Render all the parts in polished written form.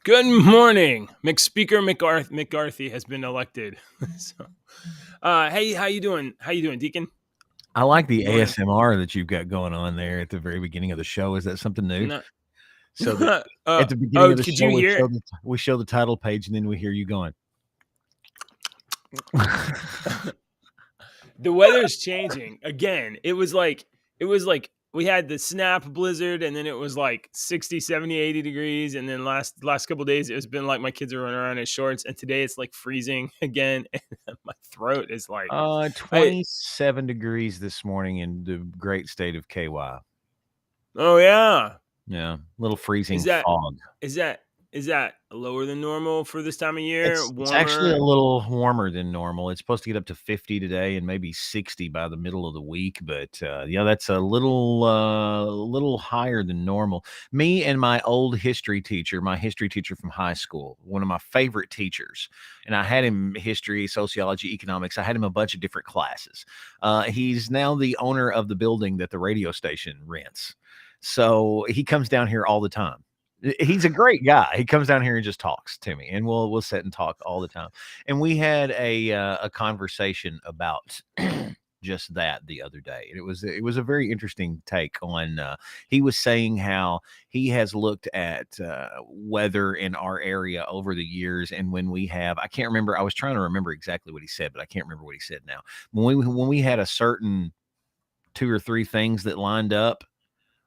Good morning. Speaker McCarthy has been elected. So, hey, how you doing? How you doing, Deacon? I like the Good morning. ASMR that you've got going on there at the very beginning of the show. Is that something new? No, So that at the beginning oh, of the could show, you hear it? we show the title page, and then we hear you going. The weather's changing again. It was like we had the snap blizzard, and then it was like 60, 70, 80 degrees, and then last couple of days it's been like my kids are running around in shorts, and today it's like freezing again, and my throat is like I 27 degrees this morning in the great state of KY. oh yeah. Yeah, little Is freezing that fog. is that is that lower than normal for this time of year? It's actually a Warmer? little warmer than normal. It's supposed to get up to 50 today and maybe 60 by the middle of the week, but yeah, that's a little higher than normal. Me and my old history teacher, my history teacher from high school, one of my favorite teachers, and I had him history, sociology, economics. I had him a bunch of different classes. He's now the owner of the building that the radio station rents. So he comes down here all the time. He's a great guy. He comes down here and just talks to me, and we'll sit and talk all the time. And we had a conversation about just that the other day, and it was a very interesting take on. He was saying how he has looked at weather in our area over the years, and when we have, I can't remember. I was trying to remember exactly what he said, but I can't remember what he said now. When we had a certain two or three things that lined up,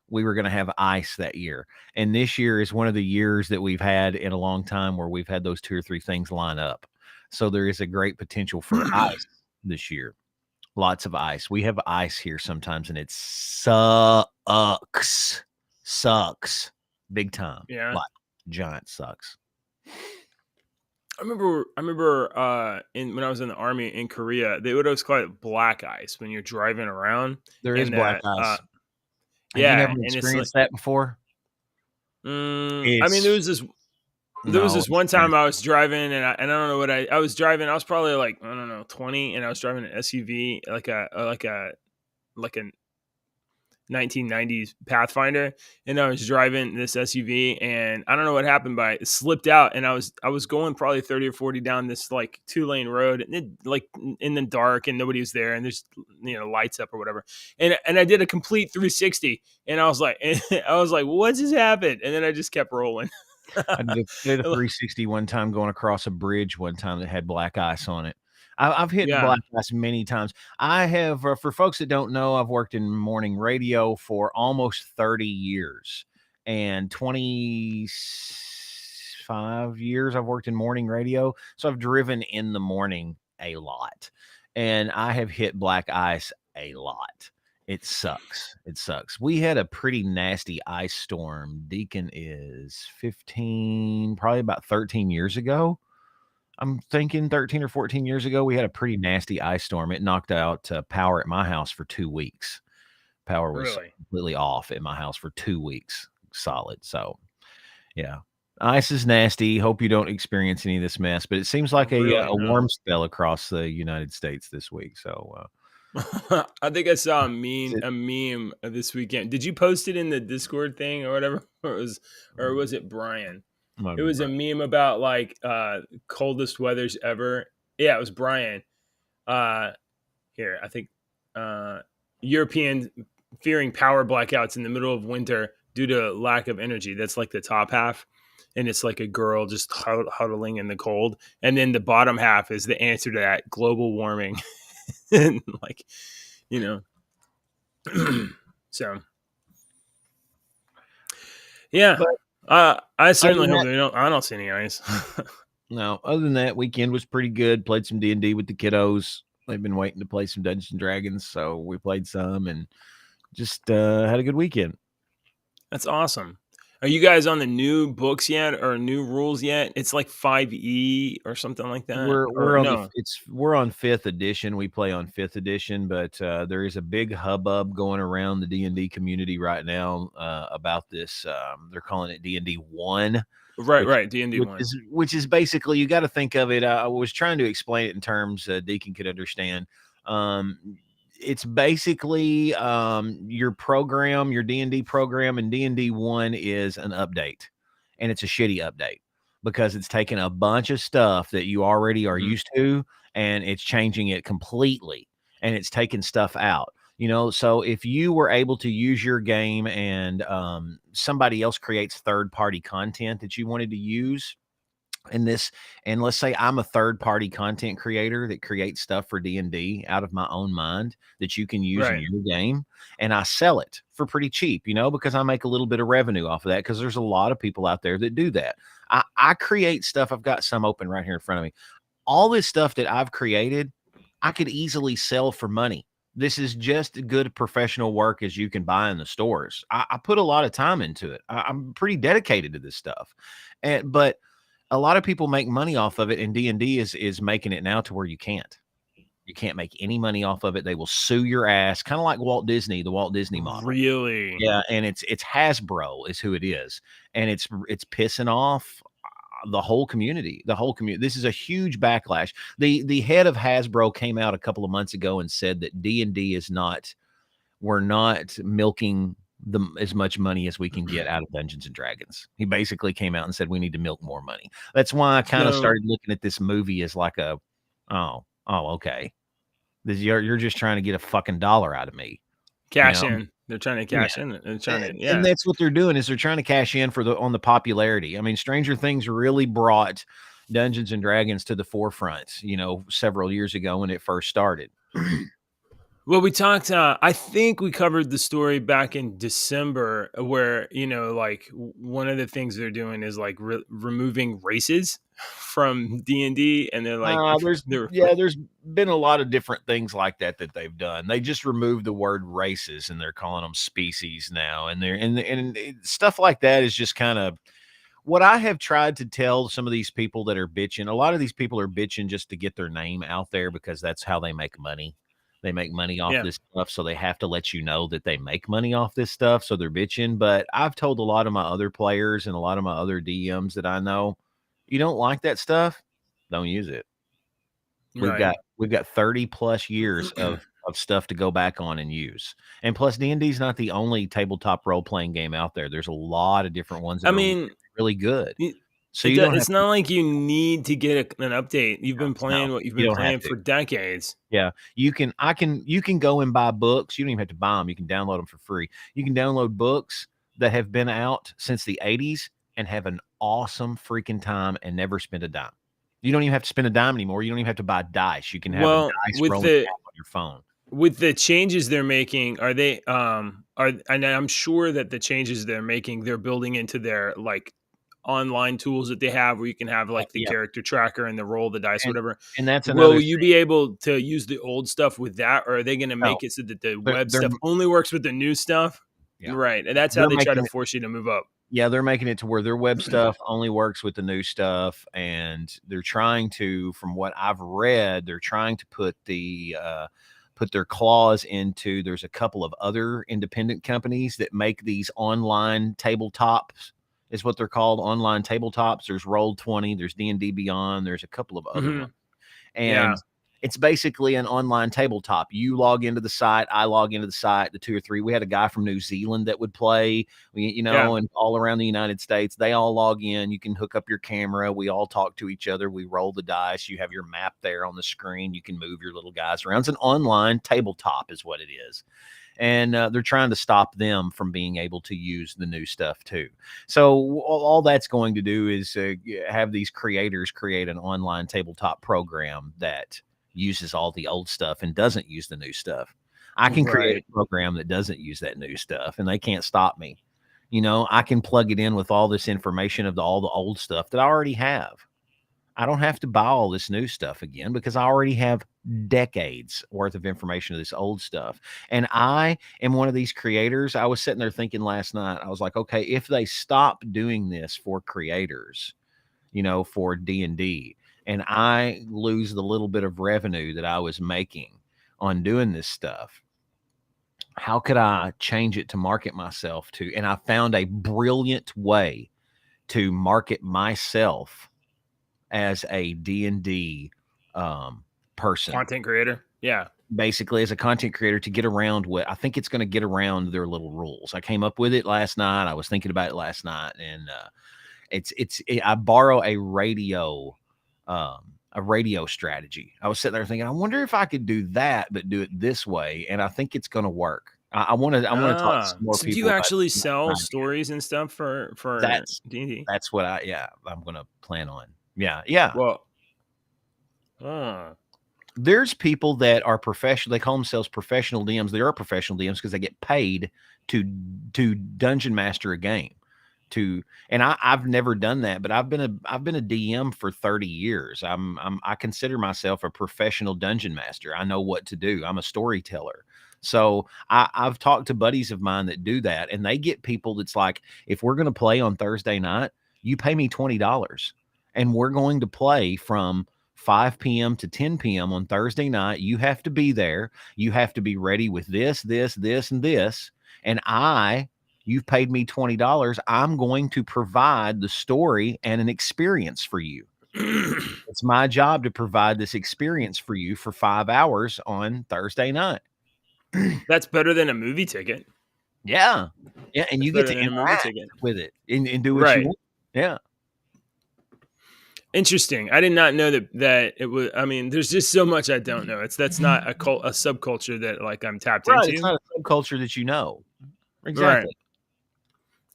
we were going to have ice that year. And this year is one of the years that we've had in a long time where we've had those two or three things line up. So there is a great potential for ice this year. Lots of ice. We have ice here sometimes, and it sucks. Sucks. Big time. Yeah. Like giant sucks. I remember in when I was in the army in Korea, they would always call it black ice when you're driving around, There is and black that ice. Have you yeah, never and it's like experienced that before? I mean It's there was no, this it's one time nasty. I was driving, and I don't know what I was driving. I was probably like, I don't know, 20, and I was driving an SUV, like a 1990s Pathfinder, and I was driving this SUV, and I don't know what happened, but it slipped out, and I was going probably 30 or 40 down this like 2-lane road, and it like in the dark, and nobody was there, and there's lights up or whatever, and I did a complete 360, and I was like, what just happened? And then I just kept rolling. I did a 360 one time going across a bridge one time that had black ice on it. I've hit Yeah. black ice many times. I have, for folks that don't know, I've worked in morning radio for almost 30 years, and 25 years I've worked in morning radio. So I've driven in the morning a lot, and I have hit black ice a lot. It sucks. It sucks. We had a pretty nasty ice storm. Deacon is 15, probably about 13 years ago. I'm thinking 13 or 14 years ago, we had a pretty nasty ice storm. It knocked out power at my house for 2 weeks. Power was Really? completely off at my house for 2 weeks solid. So, yeah. Ice is nasty. Hope you don't experience any of this mess, but it seems like Really? a No. warm spell across the United States this week. So, I think I saw a is meme it a meme this weekend. Did you post it in the Discord thing or whatever? Or was it Brian? might It be was a right. meme about like coldest weathers ever. Yeah, it was Brian. Uh Here, I think uh European fearing power blackouts in the middle of winter due to lack of energy. That's like the top half. And it's like a girl just huddling in the cold. And then the bottom half is the answer to that, global warming. And like, you know. So yeah. But I other certainly than hope that, they don't. I don't see any ice. no, other than that, weekend was pretty good. Played some D&D with the kiddos. They've been waiting to play some Dungeons and Dragons, so we played some and just had a good weekend. That's awesome. Are you guys on the new books yet, or new rules yet? It's like 5E or something like that, We're or we're on the no? it's we're on 5th edition. We play on 5th edition, but there is a big hubbub going around the D&D community right now about this. They're calling it D&D 1, Right, which right. D&D one. which is basically, you got to think of it. I was trying to explain it in terms Deacon could understand. Um, it's basically your program, your D&D program, and D&D 1 is an update, and it's a shitty update. because it's taking a bunch of stuff that you already are Mhm. used to and it's changing it completely and it's taking stuff out. So if you were able to use your game and somebody else creates third party content that you wanted to use, and this and let's say I'm a third party content creator that creates stuff for D&D out of my own mind that you can use in Right. your game, and I sell it for pretty cheap, because I make a little bit of revenue off of that, because there's a lot of people out there that do that. I create stuff. I've got some open right here in front of me. All this stuff that I've created, I could easily sell for money. This is just good professional work as you can buy in the stores. I put a lot of time into it. I'm pretty dedicated to this stuff, but a lot of people make money off of it, and D&D is making it now to where you can't. You can't make any money off of it. They will sue your ass, kind of like Walt Disney, the Walt Disney model. Really? Yeah, and it's Hasbro is who it is, and it's pissing off the whole community. The whole community. This is a huge backlash. The head of Hasbro came out a couple of months ago and said that D&D is not. We're not milking as much money as we can get out of Dungeons and Dragons. He basically came out and said we need to milk more money. That's why I kind of So started looking at this movie as like okay. You're just trying to get a fucking dollar out of me, you cash know? in. They're trying to Yeah. cash in. They're trying to, And yeah. that's what they're doing, is they're trying to cash in on the popularity. I mean, Stranger Things really brought Dungeons and Dragons to the forefront, several years ago when it first started. Well, we talked. I think we covered the story back in December, where like one of the things they're doing is like removing races from D&D, and they're like they're There's been a lot of different things like that they've done. They just removed the word races and they're calling them species now, and stuff like that is just kind of what I have tried to tell some of these people that are bitching. A lot of these people are bitching just to get their name out there because that's how they make money. They make money off yeah. this stuff, so they have to let you know that they make money off this stuff. So they're bitching. But I've told a lot of my other players and a lot of my other DMs that I know, you don't like that stuff, don't use it. We've Right. got we've got 30 plus years of stuff to go back on and use. And plus D&D is not the only tabletop role playing game out there. There's a lot of different ones I that are really, mean, really good. it, So you don't have it's not like you need to get an update. You've been no, playing what you've you been don't have playing to. for decades. Yeah, you can go and buy books. You don't even have to buy them. You can download them for free. You can download books that have been out since the 80s and have an awesome freaking time and never spend a dime. You don't even have to spend a dime anymore. You don't even have to buy dice. You can have a Well, dice rolling app on your phone. with the changes they're making, are they are and I'm sure that the changes they're making, they're building into their like online tools that they have where you can have like the Yeah, character tracker and the roll the dice or and whatever. and that's another Will you thing. be able to use the old stuff with that, or are they going to No, make it so that the web they're stuff only works with the new stuff? yeah, Right. And that's how they're they try making to it. force you to move up. Yeah, they're making it to where their web stuff only works with the new stuff, and they're trying to, from what I've read, they're trying to put their claws into. There's a couple of other independent companies that make these online tabletops, is what they're called, online tabletops. There's Roll20, there's D&D Beyond, there's a couple of other Hmm. ones. And Yeah. it's basically an online tabletop. You log into the site, I log into the site, the two or three. We had a guy from New Zealand that would play, Yeah. and all around the United States. They all log in. You can hook up your camera. We all talk to each other. We roll the dice. You have your map there on the screen. You can move your little guys around. It's an online tabletop, is what it is. And they're trying to stop them from being able to use the new stuff too. So all that's going to do is have these creators create an online tabletop program that uses all the old stuff and doesn't use the new stuff. I can create Right. a program that doesn't use that new stuff and they can't stop me. I can plug it in with all this information of all the old stuff that I already have. I don't have to buy all this new stuff again because I already have decades worth of information of this old stuff. And I am one of these creators. I was sitting there thinking last night, I was like, okay, if they stop doing this for creators, for D&D, and I lose the little bit of revenue that I was making on doing this stuff, how could I change it to market myself to? And I found a brilliant way to market myself as a D&D person, Content creator. Yeah. basically as a content creator, to get around what I think it's going to get around their little rules. I came up with it last night. I was thinking about it last night, and I borrow a radio strategy. I was sitting there thinking, I wonder if I could do that, but do it this way, and I think it's going to work. I want to talk to some more So do you people about actually my sell idea. stories and stuff for That's D&D? that's what I'm going to plan on. Yeah, yeah. Well, oh, There's people that are professional. They call themselves professional DMs. They are professional DMs because they get paid to dungeon master a game. And I've never done that, but I've been a DM for 30 years. I consider myself a professional dungeon master. I know what to do. I'm a storyteller. So I've talked to buddies of mine that do that, and they get people that's like, if we're going to play on Thursday night, you pay me $20, and we're going to play from 5 p.m. to 10 p.m. on Thursday night. You have to be there. You have to be ready with this, and this. And you've paid me $20. I'm going to provide the story and an experience for you. It's my job to provide this experience for you for 5 hours on Thursday night. that's better than a movie ticket. Yeah. Yeah. And That's you get better to than a movie interact ticket. with it and do what you Right. want. Yeah. Interesting. I did not know that it was. I mean, there's just so much I don't know. That's not a subculture that like I'm tapped Right. It's into. not a subculture that you know. Right. Exactly.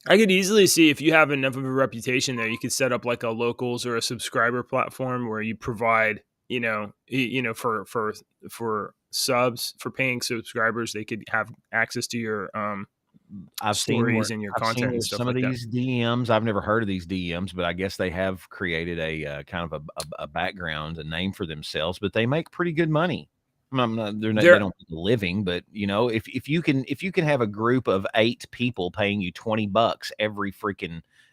I could easily see if you have enough of a reputation there, you could set up like a locals or a subscriber platform where you provide, for subs, for paying subscribers, they could have access to your stories and your I've seen content where and stuff some of like that. these DMs, I've never heard of these DMs, but I guess they have created a kind of a background, a name for themselves, but they make pretty good money. They There, don't make a living, but if you can have a group of 8 people paying you $20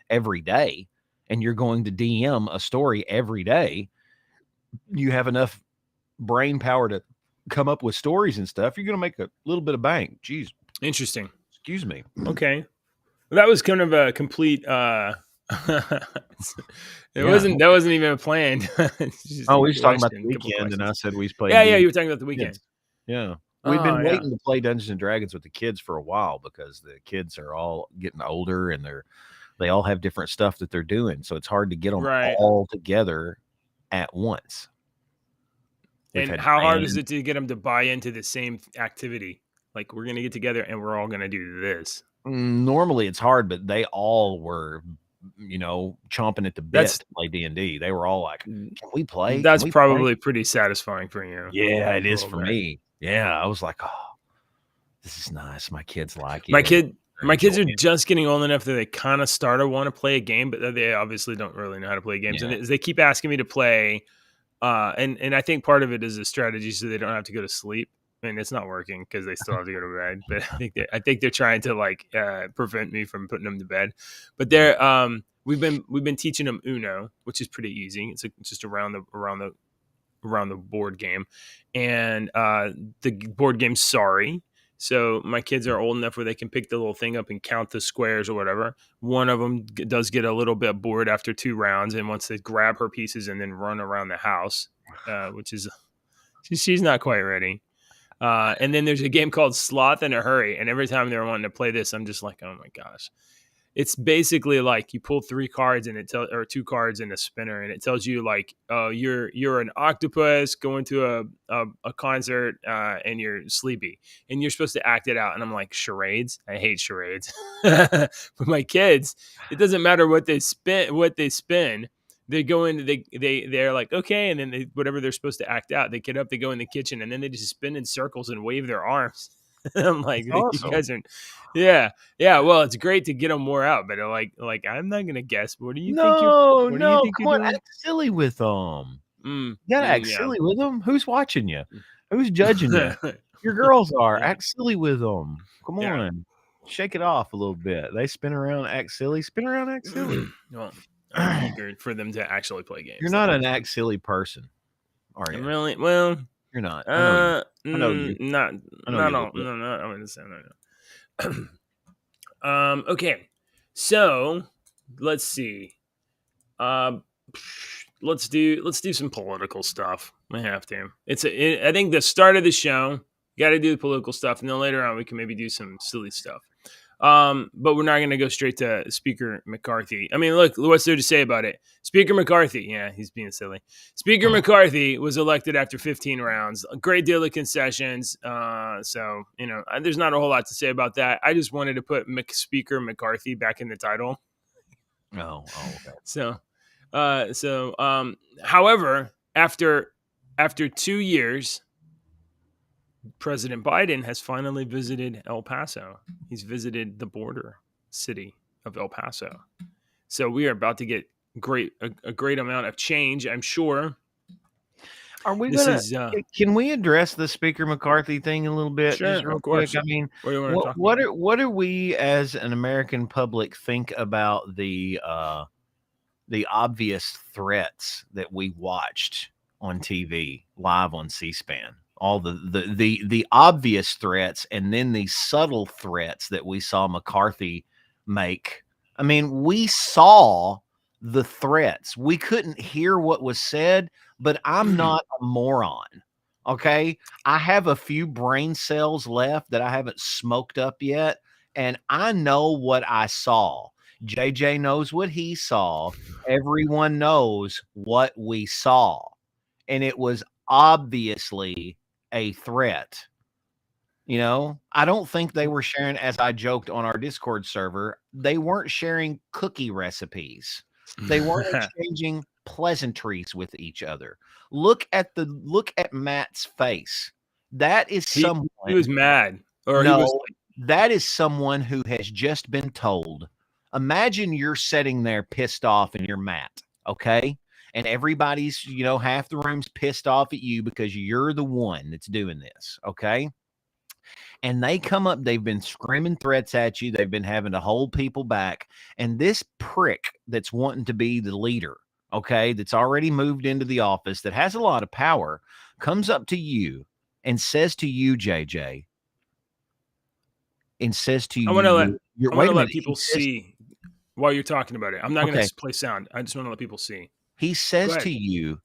every day, and you're going to DM a story every day, you have enough brain power to come up with stories and stuff. You're going to make a little bit of bank. Jeez, interesting. excuse me. Okay. Well, that was kind of a complete. Yeah. That wasn't even planned. It's just Oh, a we was talking about the couple weekend, and I questions. said we was playing Yeah, yeah. D&D You were talking about the with weekend. kids. Yeah. We've Oh been yeah. waiting to play Dungeons and Dragons with the kids for a while because the kids are all getting older and they all have different stuff that they're doing. So it's hard to get them Right. all together at once. We've And had how hard is band. it to get them to buy into the same activity? Like we're gonna get together and we're all gonna do this. Normally it's hard, but they all were, chomping at the bit That's to play D&D. They were all like, "Can we play? Can that's we play?" probably pretty satisfying for you. Yeah, it A is little for bit. me. Yeah, I was like, "Oh, this is nice. My kids like My it and kid they're my kids enjoying are it." just getting old enough that they kind of start to want to play a game, but they obviously don't really know how to play games. And Yeah. they keep asking me to play. And I think part of it is a strategy so they don't have to go to sleep. I mean, it's not working because they still have to go to bed. But I think they're trying to like prevent me from putting them to bed. But they're we've been teaching them Uno, which is pretty easy. It's just around the board game, and the board game Sorry. So my kids are old enough where they can pick the little thing up and count the squares or whatever. One of them does get a little bit bored after 2 rounds and wants to grab her pieces and then run around the house, which is she's not quite ready. And then there's a game called Sloth in a Hurry, and every time they're wanting to play this, I'm just like, oh my gosh. It's basically like you pull 3 cards and or 2 cards in a spinner, and it tells you like, oh, you're an octopus going to a concert, and you're sleepy, and you're supposed to act it out. And I'm like, charades? I hate charades. But my kids, it doesn't matter what they spin. They go in, they're like, okay, and then whatever they're supposed to act out, they get up, they go in the kitchen, and then they just spin in circles and wave their arms. I'm like, That's you awesome. guys are, yeah, yeah. Well, it's great to get them more out, but I'm not gonna guess. What do you think No, What do you no, think come you're on, doing? act silly with them. You gotta act Yeah. silly with them. Who's watching you? Who's judging you? Your girls are. Yeah, Act silly with them. Come yeah. on. Shake it off a little bit. They spin around, act silly. Spin around, act silly. Well, I'm eager for them to actually play You're games, not though. an act silly person, are I'm you? really well. You're not. I know you. I know you. Not I know you a little all. bit. No, no. I'm gonna say no. Okay, so let's see. Um, let's do some political stuff. We have to. I think the start of the show, you got to do the political stuff, and then later on we can maybe do some silly stuff. But we're not going to go straight to Speaker McCarthy. I mean, look, what's there to say about it? Speaker McCarthy, yeah, he's being silly. Speaker McCarthy was elected after 15 rounds, a great deal of concessions. So, there's not a whole lot to say about that. I just wanted to put Speaker McCarthy back in the title. Okay. However, after 2 years, President Biden has finally visited El Paso. He's visited the border city of El Paso. So we are about to get a great amount of change, I'm sure. Are we gonna? Can we address the Speaker McCarthy thing a little bit, just sure, real of course. quick? I mean, what do you want to talk about? what do we as an American public think about the obvious threats that we watched on TV live on C-SPAN? All the obvious threats, and then the subtle threats that we saw McCarthy make. I mean, we saw the threats. We couldn't hear what was said, but I'm not a moron. Okay. I have a few brain cells left that I haven't smoked up yet, and I know what I saw. JJ knows what he saw. Everyone knows what we saw. And it was obviously a threat. I don't think they were sharing, as I joked on our Discord server, they weren't sharing cookie recipes. They weren't exchanging pleasantries with each other. Look at Matt's face. That is someone. He was mad. That is someone who has just been told. Imagine you're sitting there pissed off and you're Matt, okay? And everybody's, half the room's pissed off at you because you're the one that's doing this, okay? And they come up, they've been screaming threats at you. They've been having to hold people back. And this prick that's wanting to be the leader, okay, that's already moved into the office, that has a lot of power, comes up to you and says to you, JJ, and says to you, I want to let people see while you're talking about it. I'm not going to play sound. I just want to let people see. He says to you,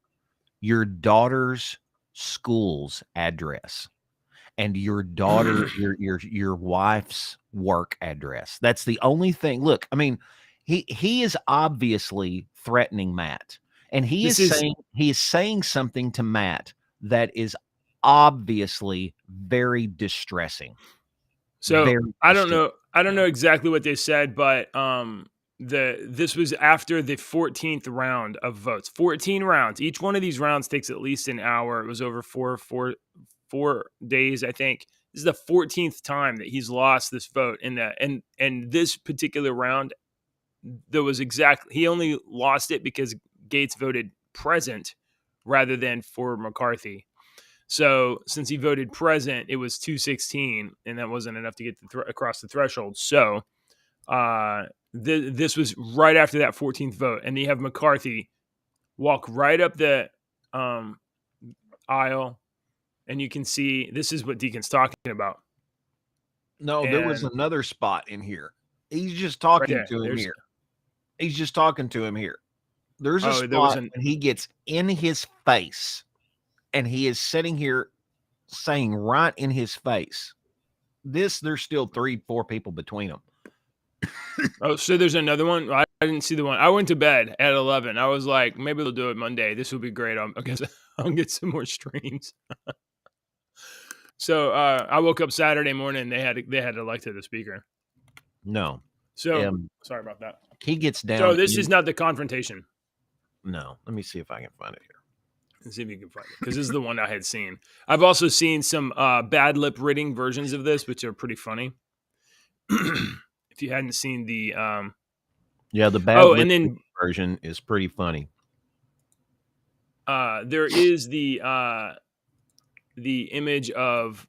your daughter's school's address and your daughter, your wife's work address. That's the only thing. Look, I mean, he is obviously threatening Matt, and he is saying something to Matt that is obviously very distressing. So I don't know exactly what they said, but this was after the 14th round of votes. 14 rounds. Each one of these rounds takes at least an hour. It was over four days, I think. This is the 14th time that he's lost this vote and this particular round. He only lost it because Gates voted present rather than for McCarthy. So since he voted present, it was 216, and that wasn't enough to get across the threshold. So this was right after that 14th vote, and you have McCarthy walk right up the aisle, and you can see this is what Deacon's talking about. No, there was another spot in here. He's just talking to him here. He's just talking to him here. There's a spot and he gets in his face. And he is sitting here saying right in his face, there's still 3-4 people between them. Oh, so there's another one? I didn't see the one. I went to bed at 11. I was like, maybe they'll do it Monday. This will be great. I guess I'll get some more streams. So I woke up Saturday morning. They had elected a speaker. No. So sorry about that. He gets down. So this is not the confrontation. No. Let me see if I can find it here. Let's see if you can find it, because this is the one I had seen. I've also seen some bad lip reading versions of this, which are pretty funny. If you hadn't seen the the bad lip version is pretty funny. There is the image of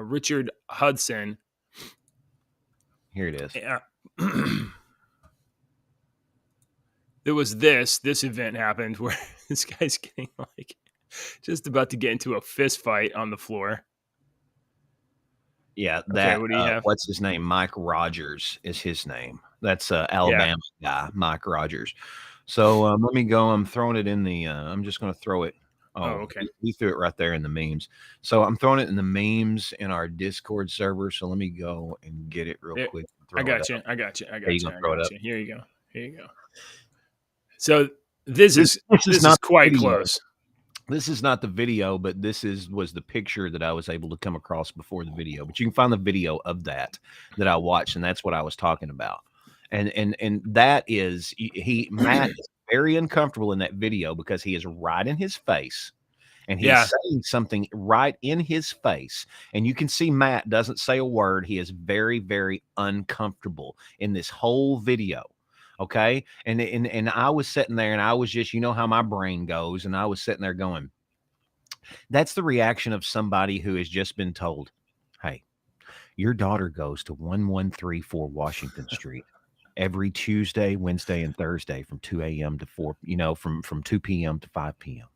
Richard Hudson. Here it is. There was this event happened where this guy's getting just about to get into a fist fight on the floor. Yeah, that. What do you have? What's his name? Mike Rogers is his name. That's Alabama guy, Mike Rogers. So let me go. I'm throwing it in the. I'm just going to throw it Oh, Oh, okay. he threw it right there in the memes. So I'm throwing it in the memes in our Discord server. So let me go and get it real There, quick and I throw it got you. up. I got you. I There you got go. you. I Throw it got up. you. Here you go. Here you go. So this This is this is this is not the quite video. close. This is not the video, but was the picture that I was able to come across before the video. But you can find the video of that I watched, and that's what I was talking about. And that is Matt is very uncomfortable in that video because he is right in his face and he's Yeah. saying something right in his face. And you can see Matt doesn't say a word. He is very, very uncomfortable in this whole video. Okay. And I was sitting there and I was just, you know how my brain goes. And I was sitting there going, that's the reaction of somebody who has just been told, hey, your daughter goes to 1134 Washington Street every Tuesday, Wednesday, and Thursday from 2 a.m. to 4, from 2 p.m. to 5 p.m.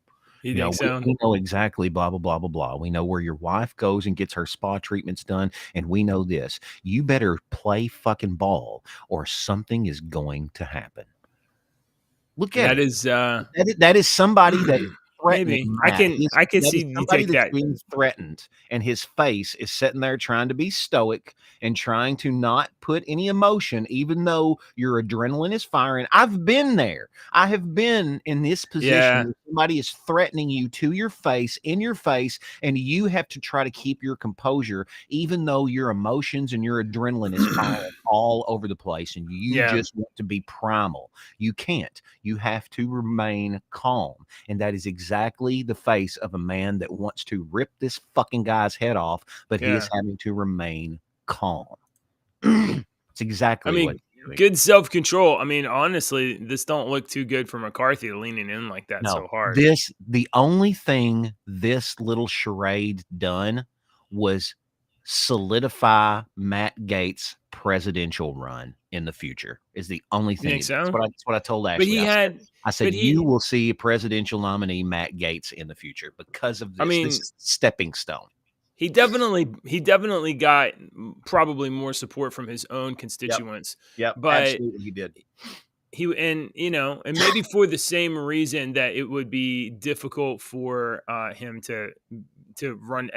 You think We, so? we know exactly blah, blah, blah, blah, blah. We know where your wife goes and gets her spa treatments done. And we know this. You better play fucking ball or something is going to happen. Look at That it. is That is somebody that is threatening maybe. Matt. I can That see is you somebody take that's that. being threatened, and his face is sitting there trying to be stoic and trying to not put any emotion, even though your adrenaline is firing. I've been there. I have been in this position Yeah. where somebody is threatening you to your face, in your face, and you have to try to keep your composure, even though your emotions and your adrenaline is firing all over the place, and you Yeah. just want to be primal. You can't. You have to remain calm. And that is exactly the face of a man that wants to rip this fucking guy's head off, but he is Yeah. having to remain calm. It's I exactly what mean, he's doing. good self-control. I mean, honestly, this don't look too good for McCarthy leaning in like that No, so hard. the only thing this little charade done was solidify Matt Gaetz' presidential run in the future is the only You thing think it did. so? That's what I told But Ashley. he had I said, but you he will see a presidential nominee, Matt Gaetz, in the future because of I this. This mean, is stepping stone. he definitely got probably more support from his own Yep. constituents, Yep. but Absolutely, he did. and maybe for the same reason that it would be difficult for him to run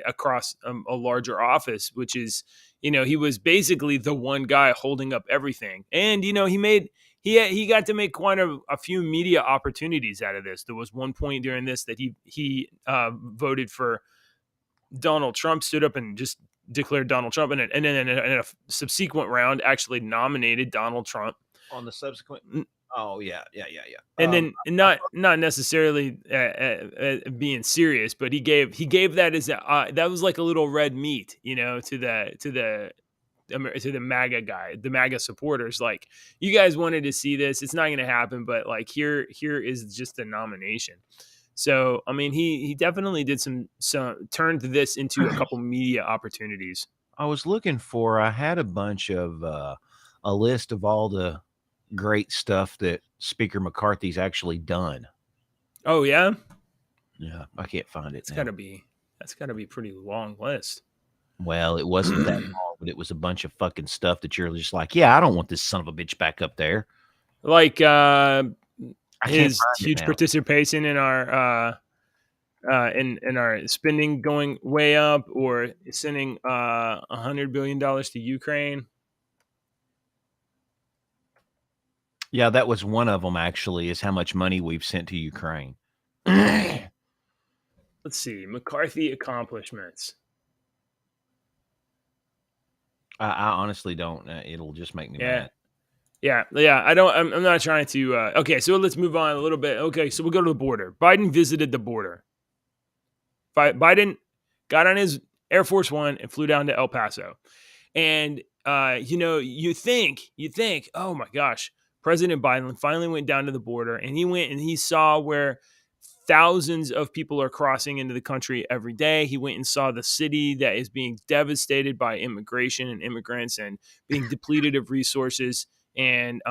across a larger office, which is, he was basically the one guy holding up everything, and he got to make quite a few media opportunities out of this. There was one point during this that he voted for Donald Trump, stood up and just declared Donald Trump, and then in a subsequent round actually nominated Donald Trump. On the subsequent. Oh yeah, yeah, yeah, yeah. And then not necessarily being serious, but he gave that as that was like a little red meat, to the MAGA guy, the MAGA supporters. Like, you guys wanted to see this, it's not going to happen, but like here is just a nomination. So I mean, he definitely did some turned this into a couple media opportunities. I was looking for. I had a bunch of a list of all the great stuff that Speaker McCarthy's actually done. Oh yeah, Yeah, I can't find it it's got now. to be that's got to be a pretty long list. Well, it wasn't that long, but it was a bunch of fucking stuff that you're just like, yeah, I don't want this son of a bitch back up there. Like I can't his find it huge now. participation in our spending going way up, or sending $100 billion to Ukraine. Yeah, that was one of them. Actually, is how much money we've sent to Ukraine. I Let's see, McCarthy accomplishments. honestly don't. It'll just make me Yeah, mad. yeah. I'm not trying to. Okay, so let's move on a little bit. Okay, so we'll go to the border. Biden visited the border. Biden got on his Air Force One and flew down to El Paso. And you think, oh my gosh, President Biden finally went down to the border, and he went and he saw where thousands of people are crossing into the country every day. He went and saw the city that is being devastated by immigration and immigrants and being depleted of resources. And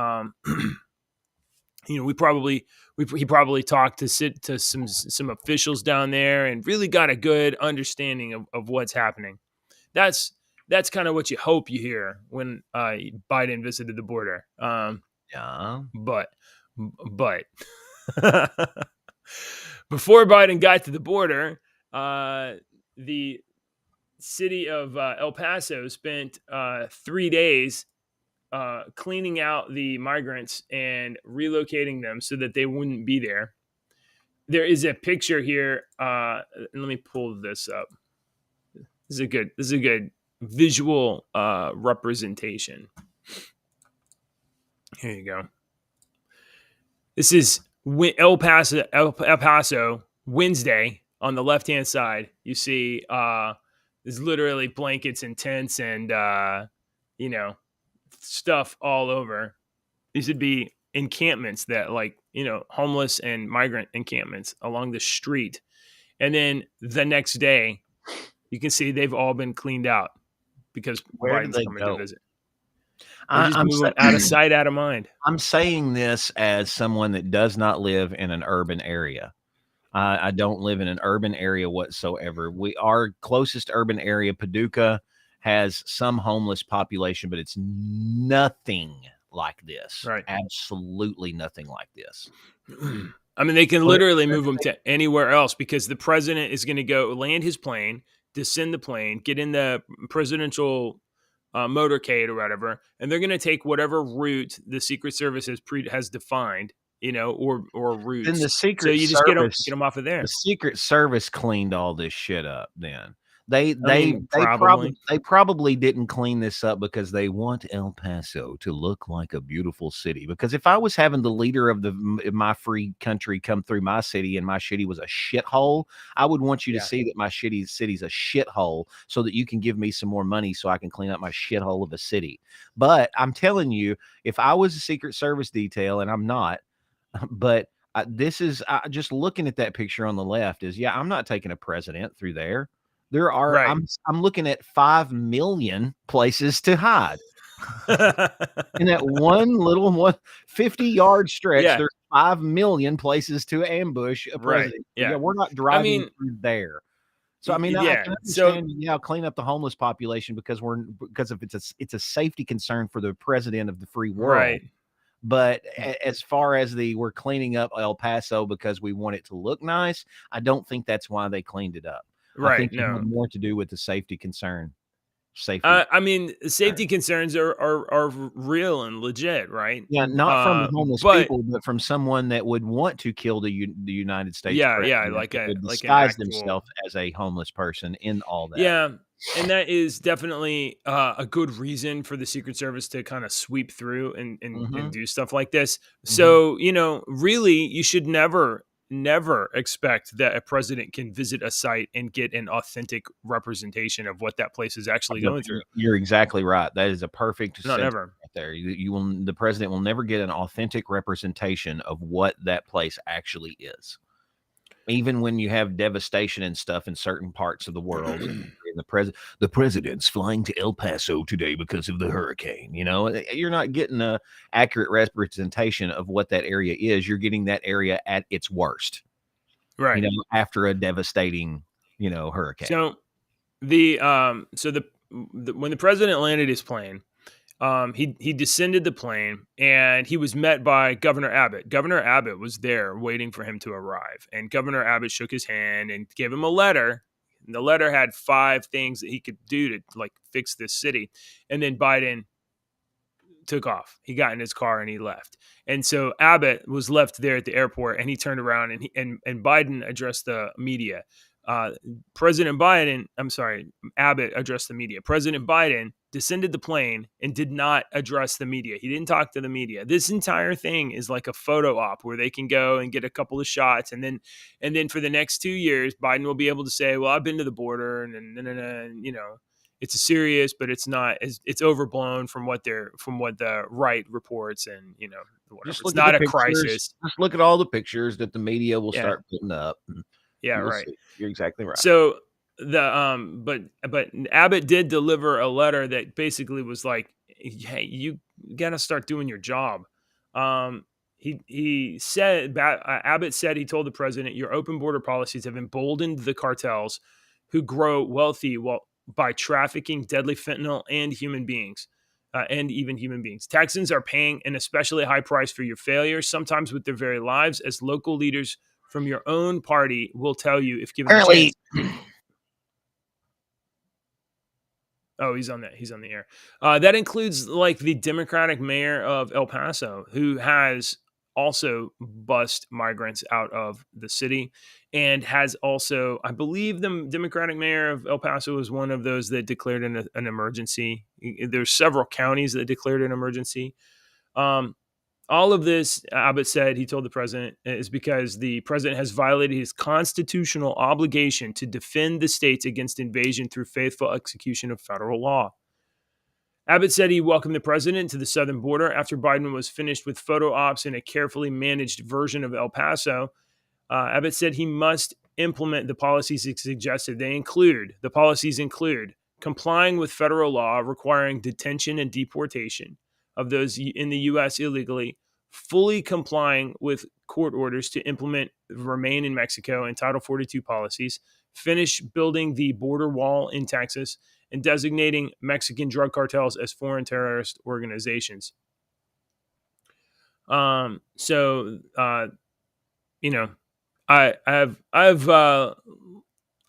he probably talked to some officials down there and really got a good understanding of what's happening. That's kind of what you hope you hear when Biden visited the border. Yeah. But but Before Biden got to the border, the city of El Paso spent 3 days cleaning out the migrants and relocating them so that they wouldn't be there. There is a picture here. Let me pull this up. This is a good visual representation. Here you go. This is El Paso Wednesday. On the left hand side, you see there's literally blankets and tents and you know, stuff all over. These would be encampments that, like, homeless and migrant encampments along the street. And then the next day, you can see they've all been cleaned out because Where do Biden's they coming to go? visit. They I, just I'm move sa- them out of sight, out of mind. I'm saying this as someone that does not live in an urban area. I don't live in an urban area whatsoever. Our closest urban area, Paducah, has some homeless population, but it's nothing like this. Right. Absolutely nothing like this. I mean, they can Where, literally where move do them to anywhere else because the president is going to go land his plane, descend the plane, get in the presidential motorcade or whatever, and they're going to take whatever route the Secret Service has defined, or Then the routes. So Secret you just Service, get them off of the there. Secret Service cleaned all this shit up then. They I they mean, they probably. probably they probably didn't clean this up because they want El Paso to look like a beautiful city. Because if I was having the leader of my free country come through my city and my city was a shithole, I would want you to Yeah. see that my shitty city's a shithole so that you can give me some more money so I can clean up my shithole of a city. But I'm telling you, if I was a Secret Service detail, and I'm not, but this is just looking at that picture on the left is, yeah, I'm not taking a president through there. There are Right. I'm looking at 5 million places to hide. In that one little 50-yard stretch, Yeah. there's 5 million places to ambush a Right. president. So, yeah, Yeah. we're not I driving mean, through there. So I mean, I yeah. can So understand, yeah, clean up the homeless population because if it's a safety concern for the president of the free world. right. But as far as we're cleaning up El Paso because we want it to look nice, I don't think that's why they cleaned it up. I Right. think it No. had more to do with the safety concern. Safety. I mean, Concern. safety concerns are real and legit, right? Yeah, not from the homeless But people, but from someone that would want to kill the United States yeah, president that would like an disguise actual. themselves as a homeless person in all that. Yeah, and that is definitely a good reason for the Secret Service to kind of sweep through and Mhm, do stuff like this. mhm. So, really, you should never expect that a president can visit a site and get an authentic representation of what that place is actually going through. You're exactly right. That is a perfect Not sentence never. right there. The president will never get an authentic representation of what that place actually is. Even when you have devastation and stuff in certain parts of the world, and the president's flying to El Paso today because of the hurricane. You're not getting a accurate representation of what that area is. You're getting that area at its worst. Right. After a devastating, hurricane. So when the president landed his plane, he descended the plane and he was met by Governor Abbott. Governor Abbott was there waiting for him to arrive, and Governor Abbott shook his hand and gave him a letter. And the letter had 5 things that he could do to, like, fix this city. And then Biden took off. He got in his car and he left. And so Abbott was left there at the airport, and he turned around and Biden addressed the media. Uh, Abbott addressed the media. President Biden descended the plane and did not address the media. He didn't talk to the media. This entire thing is like a photo op where they can go and get a couple of shots, and then for the next 2 years, Biden will be able to say, "Well, I've been to the border," and it's serious, but it's not. It's overblown from what the right reports, and whatever. Just It's look at the not a pictures. crisis. Just look at all the pictures that the media will Yeah, start putting up. yeah, You'll right. see. You're exactly right. So but Abbott did deliver a letter that basically was like, "Hey, you got to start doing your job." He said, Abbott said, he told the president, "Your open border policies have emboldened the cartels who grow wealthy by trafficking deadly fentanyl and human beings." And even human beings. Texans are paying an especially high price for your failures, sometimes with their very lives, as local leaders from your own party will tell you if given the Apparently, chance. Oh, he's on that. He's on the air. That includes like the Democratic mayor of El Paso, who has also bussed migrants out of the city, and has also, I believe, the Democratic mayor of El Paso was one of those that declared an emergency. There's several counties that declared an emergency. Um, all of this, Abbott said, he told the president, is because the president has violated his constitutional obligation to defend the states against invasion through faithful execution of federal law. Abbott said he welcomed the president to the southern border after Biden was finished with photo ops in a carefully managed version of El Paso. Abbott said he must implement the policies he suggested. The policies include complying with federal law requiring detention and deportation of those in the U.S. illegally, fully complying with court orders to implement Remain in Mexico and Title 42 policies, finish building the border wall in Texas, and designating Mexican drug cartels as foreign terrorist organizations. So, you know, I have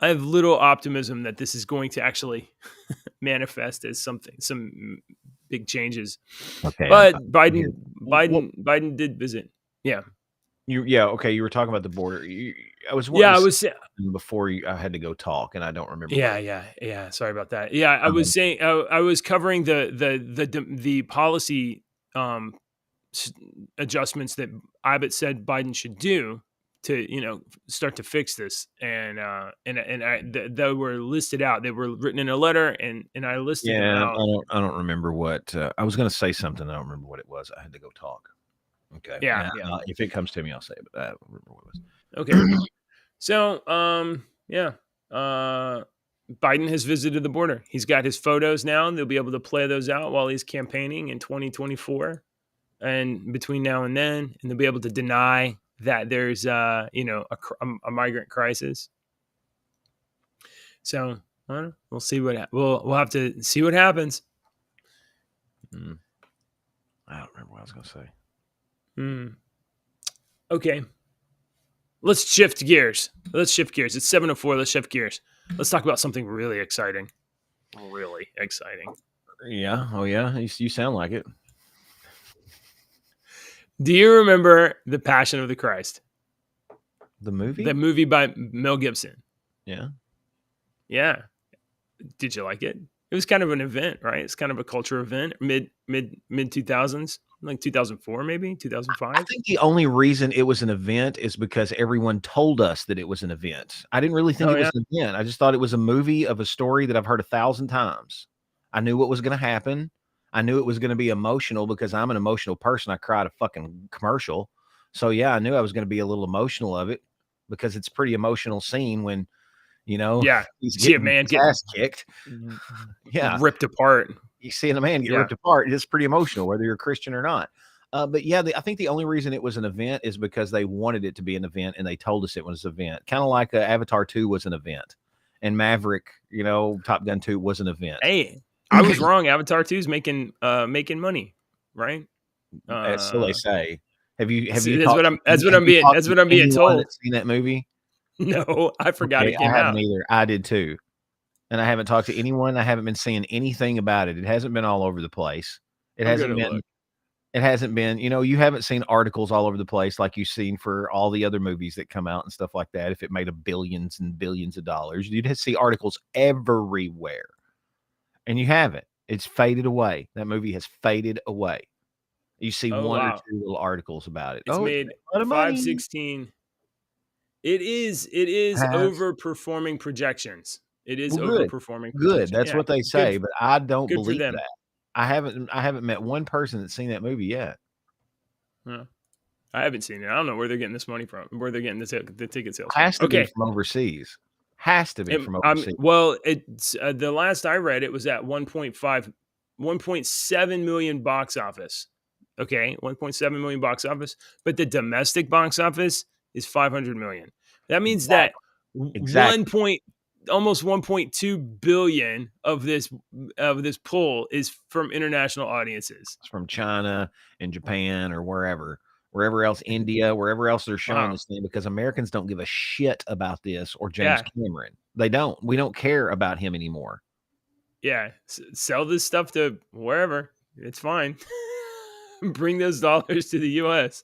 little optimism that this is going to actually manifest as some big changes. okay. But Here. Well, Biden did visit. Yeah. Okay. You were talking about the border. I was wanting Yeah, to I say was something before I had to go talk, and I don't remember what. yeah. Sorry about that. Yeah, I was Um, saying I was covering the policy um, adjustments that Abbott said Biden should do to start to fix this, and they were listed out. They were written in a letter, and I listed them yeah, out. I don't remember what I was going to say something. I don't remember what it was. I had to go talk. Okay. Yeah, yeah. If it comes to me, I'll say it, but I don't remember what it Okay. was. So, yeah. Biden has visited the border. He's got his photos now, and they'll be able to play those out while he's campaigning in 2024, and between now and then, and they'll be able to deny that there's a migrant crisis. So I don't know. We'll see we'll have to see what happens. I don't remember what I was going to say. Okay. Let's shift gears. It's 7:04. Let's shift gears. Let's talk about something really exciting. Really exciting. Yeah. Oh, yeah. You sound like it. Do you remember The Passion of the Christ? The movie? The movie by Mel Gibson. Yeah. Yeah. Did you like it? It was kind of an event, right? It's kind of a culture event. Mid 2000s, like 2004, maybe 2005. I think the only reason it was an event is because everyone told us that it was an event. I didn't really think it was an event. I just thought it was a movie of a story that I've heard 1,000 times. I knew what was going to happen. I knew it was going to be emotional because I'm an emotional person. I cried a fucking commercial. So yeah, I knew I was going to be a little emotional of it because it's a pretty emotional scene when, he's getting his ass kicked. Yeah. Ripped apart. You seeing a man get ripped apart. It's pretty emotional, whether you're a Christian or not. But yeah, I think the only reason it was an event is because they wanted it to be an event and they told us it was an event. Kind of like Avatar 2 was an event and Maverick, Top Gun 2 was an event. Hey, I was wrong. Avatar 2 is making money, right? So they say. Have you? That's what I'm being told. Seen that movie? No, I forgot it came I out. haven't either. I did too. And I haven't talked to anyone. I haven't been seeing anything about it. It hasn't been all over the place. It hasn't been, you haven't seen articles all over the place like you've seen for all the other movies that come out and stuff like that. If it made billions and billions of dollars, you'd see articles everywhere. And you haven't. It's faded away. That movie has faded away. You see one or two little articles about it. It's made 516. It is overperforming projections. It is overperforming. Good. That's what they say, but I don't believe that. I haven't met one person that's seen that movie yet. I haven't seen it. I don't know where they're getting this money from. Where they're getting the ticket sales. Has to be from overseas. Has to be from overseas. Well, it's the last I read, it was at 1.7 million box office. Okay, 1.7 million box office, but the domestic box office is 500 million. That means that almost 1.2 billion of this pull is from international audiences. It's from China and Japan or wherever wherever else, India, wherever else they're showing Wow. this thing, because Americans don't give a shit about this or James Yeah. Cameron. They don't. We don't care about him anymore. Yeah. Sell this stuff to wherever. It's fine. Bring those dollars to the U.S.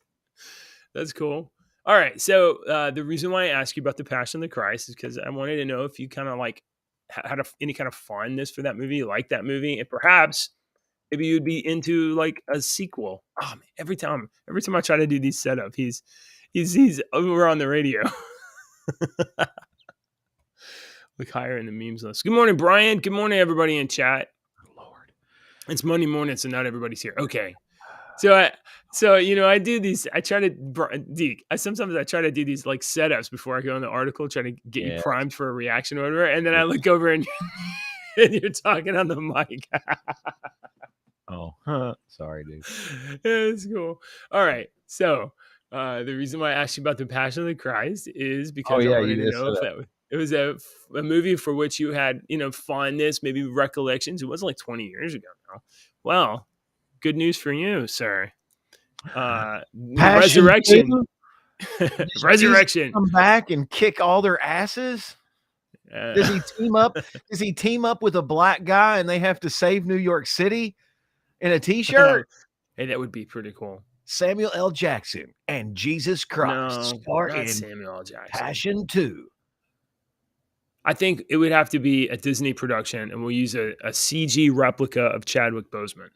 That's cool. All right. So the reason why I asked you about the Passion of the Christ is because I wanted to know if you kind of like had any kind of fondness for that movie, like that movie, and perhaps maybe you'd be into like a sequel. Oh man, every time I try to do these setup, he's over on the radio. Look higher in the memes list. Good morning, Brian. Good morning, everybody in chat. Lord. It's Monday morning, so not everybody's here. Okay. So I do these. I try to Deke. Sometimes I try to do these like setups before I go in the article, try to get you Yeah. primed for a reaction or whatever. And then I look over and, and you're talking on the mic. Oh, sorry, dude. It's cool. All right. So the reason why I asked you about the Passion of the Christ is Oh because I yeah, wanted you to just know said if it was a movie for which you had fondness, maybe recollections. It wasn't like 20 years ago now. Well, good news for you, sir. Passion Resurrection. 2? Does Jesus Resurrection. come back and kick all their asses? Does he team up? Does he team up with a black guy and they have to save New York City in a t-shirt? Hey, that would be pretty cool. Samuel L. Jackson and Jesus Christ No, star not in Samuel L. Jackson. Passion 2. I think it would have to be a Disney production, and we'll use a CG replica of Chadwick Boseman.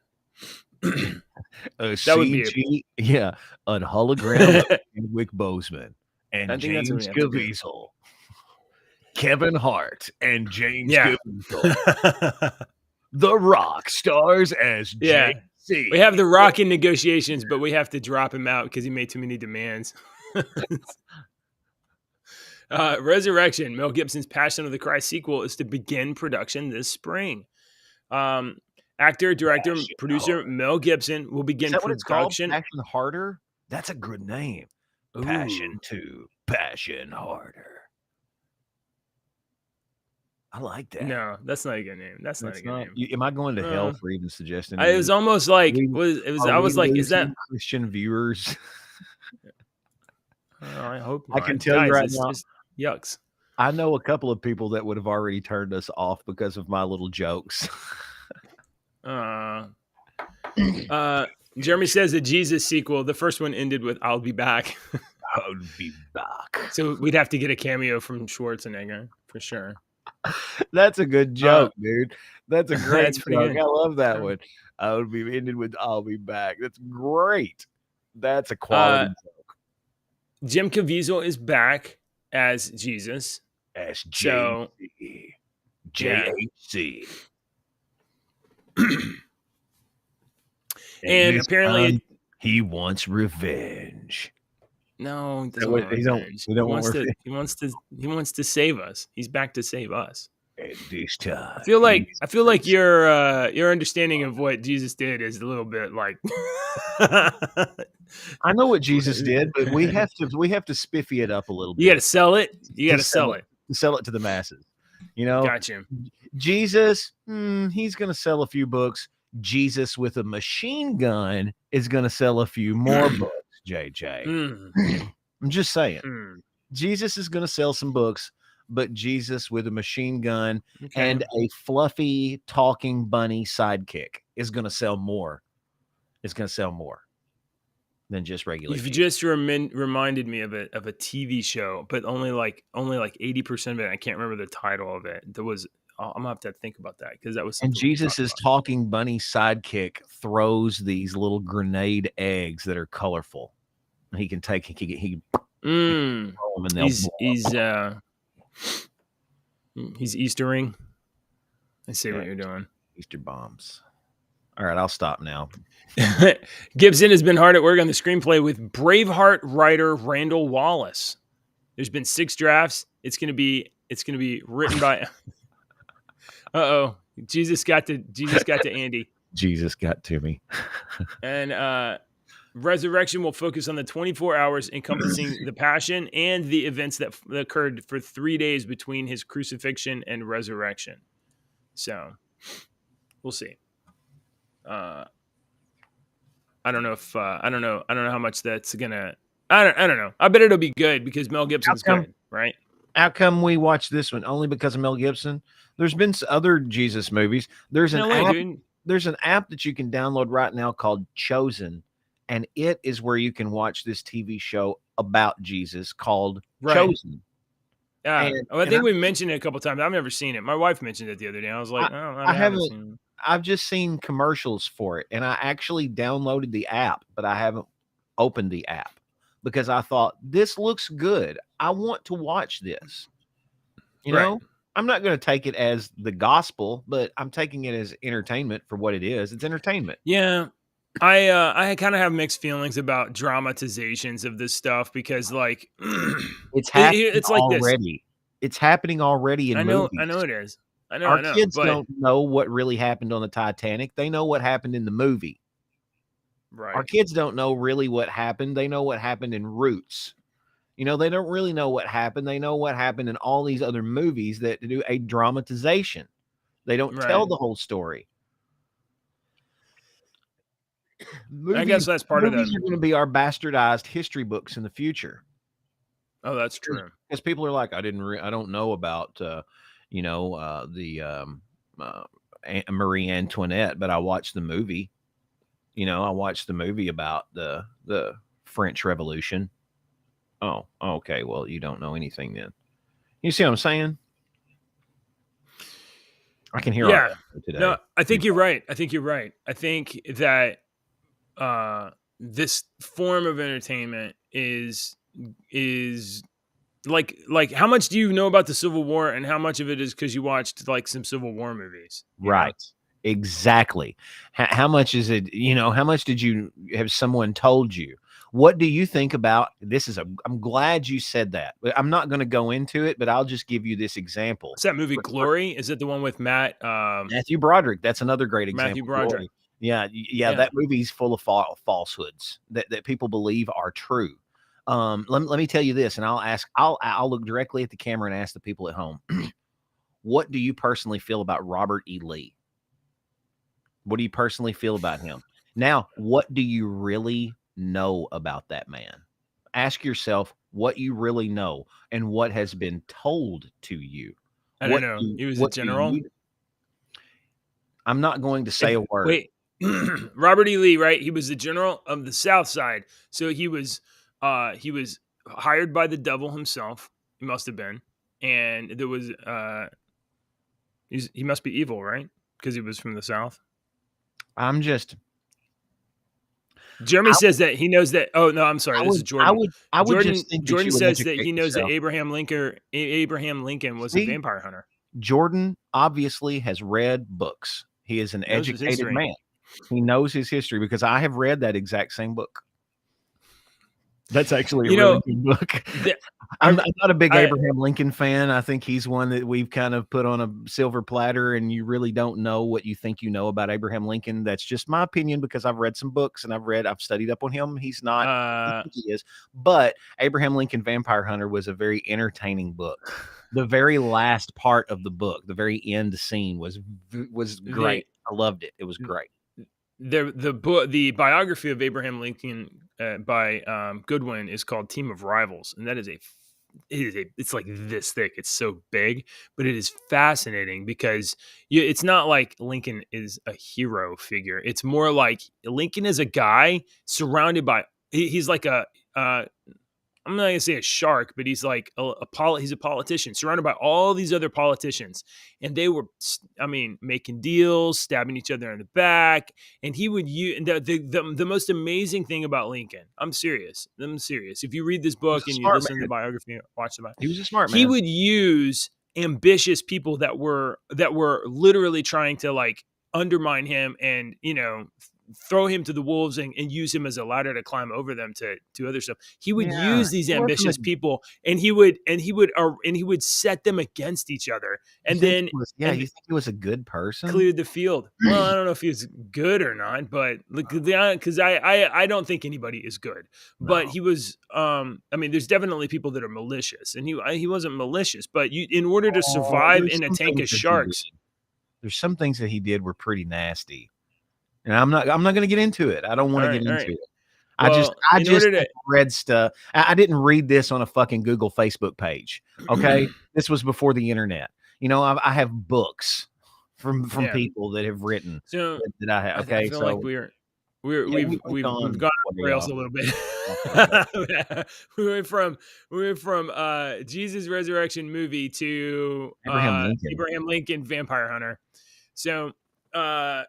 A That would be CG, yeah, a hologram of Chadwick Boseman and I think that's what we James have to do. Caviezel. Kevin Hart and James Yeah. Caviezel. The Rock stars as Yeah. JC. We have The Rock in negotiations, but we have to drop him out because he made too many demands. Resurrection, Mel Gibson's Passion of the Christ sequel, is to begin production this spring. Actor, director, Passion producer Heart. Mel Gibson will begin Is that what it's called? production. Passion Harder? That's a good name. Ooh. Passion 2. Passion Harder. I like that. No, that's not a good name. That's not a good name. Am I going to hell for even suggesting It was almost like I was like, is that Christian viewers? I hope not. I can tell Guys, you right it's now. just yucks. I know a couple of people that would have already turned us off because of my little jokes. Jeremy says the Jesus sequel, the first one ended with "I'll be back." I'll be back. So we'd have to get a cameo from Schwarzenegger for sure. That's a good joke, dude. That's a great That's pretty joke. good. I love that one. I would be ended with "I'll be back." That's great. That's a quality joke. Jim Caviezel is back as Jesus. As So, JHC. And apparently he wants revenge. No, he doesn't want revenge. He wants to save us. He's back to save us. At this time. I feel like your understanding of what Jesus did is a little bit like I know what Jesus did, but we have to spiffy it up a little bit. You got to sell it. You got to sell it. Sell it to the masses. Gotcha. Jesus, he's going to sell a few books. Jesus with a machine gun is going to sell a few more books. JJ, I'm just saying. Jesus is going to sell some books, but Jesus with a machine gun and a fluffy talking bunny sidekick is going to sell more. It's going to sell more than just regular. You've just reminded me of a TV show, but only like 80% of it. I can't remember the title of it. I'm gonna have to think about that because that was. And Jesus' talking bunny sidekick throws these little grenade eggs that are colorful. He can take. He's Eastering. I see what you're doing. Easter bombs. All right, I'll stop now. Gibson has been hard at work on the screenplay with Braveheart writer Randall Wallace. There's been 6 drafts. It's gonna be written by. Jesus got to Andy. Jesus got to me. And Resurrection will focus on the 24 hours encompassing the passion and the events that occurred for 3 days between his crucifixion and resurrection. So we'll see. I don't know if I don't know how much that's gonna. I don't know. I bet it'll be good because Mel How Gibson's come? good, right? How come we watch this one only because of Mel Gibson? There's been other Jesus movies. There's an No way, app. dude. There's an app that you can download right now called Chosen, and it is where you can watch this TV show about Jesus called Right. Chosen. Yeah. And Oh, I and think we mentioned it a couple times. I've never seen it. My wife mentioned it the other day. I was like, I, oh, I I haven't haven't. seen it. I've just seen commercials for it, and I actually downloaded the app, but I haven't opened the app because I thought this looks good. I want to watch this. You Right. know, I'm not going to take it as the gospel, but I'm taking it as entertainment for what it is. It's entertainment. Yeah. I kind of have mixed feelings about dramatizations of this stuff because like It's happening it's like this. already. It's happening already in I know movies. it is. Our I know. kids But don't know what really happened on the Titanic. They know what happened in the movie. Our right. kids don't know really what happened. They know what happened in Roots. They don't really know what happened. They know what happened in all these other movies that do a dramatization. They don't tell Right. the whole story. I guess Movies that's part of movies the. are going to be our bastardized history books in the future. Oh, that's true. Because people are like, I don't know about, the Marie Antoinette, but I watched the movie. I watched the movie about the French Revolution. Oh, okay. Well, you don't know anything then. You see what I'm saying? I can hear our Yeah. echo No, today. I think you're right. I think you're right. I think that this form of entertainment is like how much do you know about the Civil War and how much of it is because you watched like some Civil War movies, you know? Right. Exactly. How much is it? How much did you have someone told you? What do you think about this? I'm glad you said that. But I'm not going to go into it, but I'll just give you this example. What's that movie Glory? Is it the one with Matthew Broderick, that's another great Matthew example. Broderick? Glory. Yeah, yeah, Yeah. that movie's full of falsehoods that people believe are true. Let me tell you this, and I'll look directly at the camera and ask the people at home. What do you personally feel about Robert E. Lee? What do you personally feel about him? Now, what do you really know about that man? Ask yourself what you really know and what has been told to you. I don't know. He was a What do general. you I'm not going to say a word. Wait, Robert E. Lee, right? He was the general of the South Side. So he was hired by the devil himself. He must have been, and there was he must be evil, right? Because he was from the South. I'm just Jeremy I says that he knows that. Oh no, I'm sorry. I This is would I Jordan. would I would just think that Jordan you would says that educate he knows that yourself. Abraham Lincoln was a See, vampire hunter. Jordan obviously has read books. He is an Knows his educated history. man. He knows his history because I have read that exact same book. That's actually a You really know, good book. the, I'm not a big I Abraham Lincoln fan. I think he's one that we've kind of put on a silver platter, and you really don't know what you think you know about Abraham Lincoln. That's just my opinion because I've read some books and I've studied up on him. He's not who I think he is, but Abraham Lincoln Vampire Hunter was a very entertaining book. The very last part of the book, the very end scene was great. the I loved it. It was great. the biography of Abraham Lincoln by Goodwin is called Team of Rivals, and that is it's like this thick. It's so big, but it is fascinating because it's not like Lincoln is a hero figure. It's more like Lincoln is a guy surrounded by he's like a I'm not gonna say a shark, but he's like he's a politician surrounded by all these other politicians, and they were, I mean, making deals, stabbing each other in the back, and he would use the most amazing thing about Lincoln. I'm serious. I'm serious. If you read this He was book a and you smart listen to the man. biography, watch the biography, He was a smart he man. would use ambitious people that were literally trying to like undermine him and throw him to the wolves and use him as a ladder to climb over them to other stuff. He would Yeah, use these he wasn't a. ambitious people and he would set them against each other You and think then he was? Yeah, and you think he was a good person? cleared the field. Well, I don't know if he's good or not, but because I don't think anybody is good. But No. he was. I mean, there's definitely people that are malicious, and he wasn't malicious. But in order to Oh, survive in a tank of sharks, there's some things that he did were pretty nasty. And I'm not going to get into it. I don't want to get All into right. it. I just Well, I in just order to read stuff. I didn't read this on a fucking Google Facebook page. Okay, this was before the internet. I have books from yeah. people that have written So that I have. I Okay, feel like so we've yeah, we've we've we've gone gone off the way rails off a little bit. the rails. we went from Jesus Resurrection movie to Abraham Lincoln. Abraham Lincoln Vampire Hunter. So uh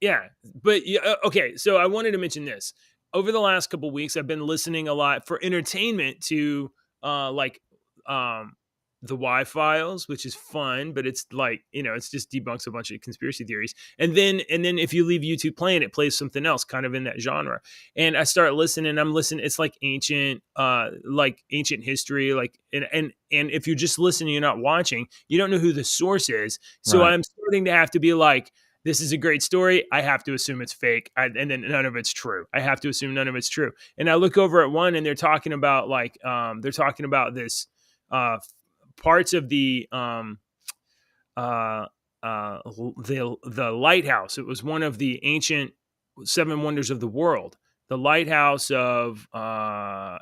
yeah, but yeah, okay. So I wanted to mention this. Over the last couple weeks, I've been listening a lot for entertainment to like um the Y Files, which is fun, but it's like it's just debunks a bunch of conspiracy theories. And then if you leave YouTube playing, it plays something else, kind of in that genre. And I start listening. I'm listening. It's like ancient history, like and if you're just listening, you're not watching. You don't know who the source is. So Right. I'm starting to have to be like, this is a great story. I have to assume it's fake. And then none of it's true. I have to assume none of it's true. And I look over at one and they're talking about this uh, parts of uh, the lighthouse. It was one of the ancient seven wonders of the world. The lighthouse of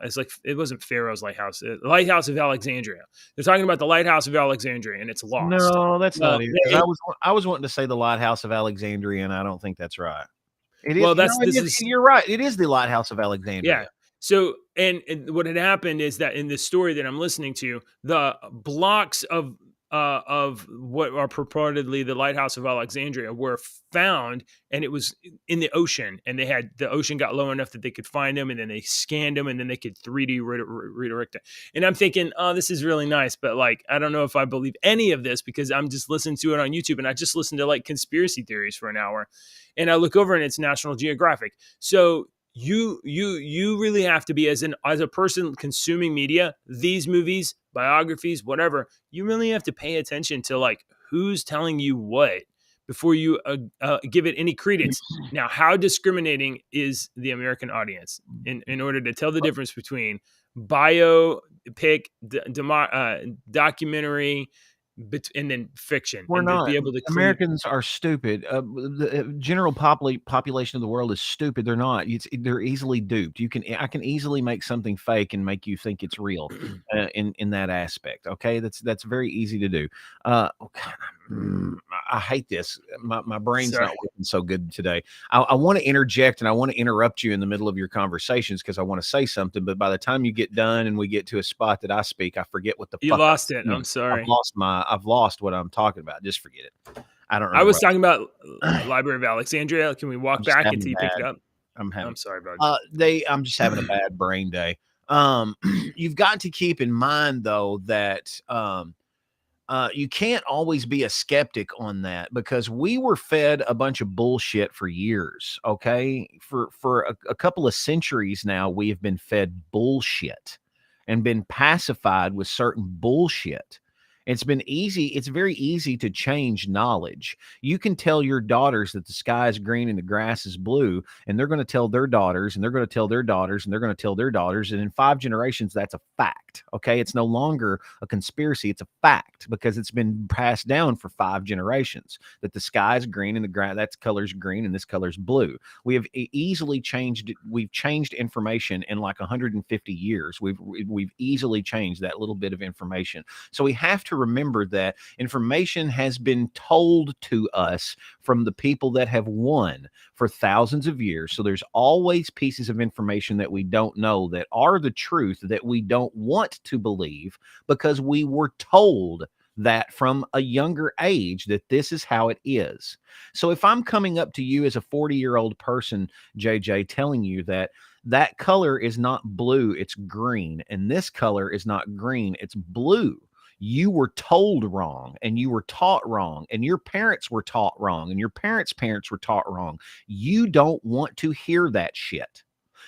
it's like it wasn't Pharaoh's lighthouse. The lighthouse of Alexandria. They're talking about the lighthouse of Alexandria, and it's lost. No, that's Well, not it. Because I was wanting to say the Lighthouse of Alexandria, and I don't think that's right. It is. well, You that's know, it this is. is You're right. It is the Lighthouse of Yeah. Alexandria. So, and what had happened is that in this story that I'm listening to, the blocks of what are purportedly the lighthouse of Alexandria were found, and it was in the ocean, and the ocean got low enough that they could find them, and then they scanned them, and then they could 3D redirect it. And I'm thinking, oh, this is really nice, but like, I don't know if I believe any of this because I'm just listening to it on YouTube, and I just listened to like conspiracy theories for an hour, and I look over and it's National Geographic. So you really have to be, as a person consuming media, these movies, biographies, whatever, you really have to pay attention to like who's telling you what before you give it any credence. Now, how discriminating is the American audience in order to tell the difference between biopic, documentary, and then fiction, We're and to not. be able to Americans are stupid. The general population of the world is stupid. They're not. They're easily duped. I can easily make something fake and make you think it's real. In that aspect, okay, that's very easy to do. Oh, God, I hate this. My brain's sorry. not working so good today. I want to interject and I want to interrupt you in the middle of your conversations because I want to say something. But by the time you get done and we get to a spot that I speak, I forget what the You fuck I'm lost it. I'm saying. sorry. I've lost what I'm talking about. Just forget it. I don't I remember. was talking about Library of Alexandria. Can we I'm walk just back having until you pick it bad. up? I'm having. I'm sorry, bud. I'm just having a bad brain day. You've got to keep in mind though that you can't always be a skeptic on that because we were fed a bunch of bullshit for years. Okay, for a couple of centuries now, we have been fed bullshit and been pacified with certain bullshit. It's been easy. It's very easy to change knowledge. You can tell your daughters that the sky is green and the grass is blue, and they're going to tell their daughters, and they're going to tell their daughters, and they're going to tell their daughters. And in 5 generations, that's a fact. Okay. It's no longer a conspiracy. It's a fact because it's been passed down for 5 generations that the sky is green and the grass, that color's green and this color's blue. We have easily changed. We've changed information in like 150 years. We've easily changed that little bit of information. So we have to remember that information has been told to us from the people that have won for thousands of years. So there's always pieces of information that we don't know that are the truth that we don't want to believe because we were told that from a younger age that this is how it is. So if I'm coming up to you as a 40-year-old person, JJ, telling you that that color is not blue, it's green, and this color is not green, it's blue, you were told wrong and you were taught wrong and your parents were taught wrong and your parents' parents were taught wrong. You don't want to hear that shit.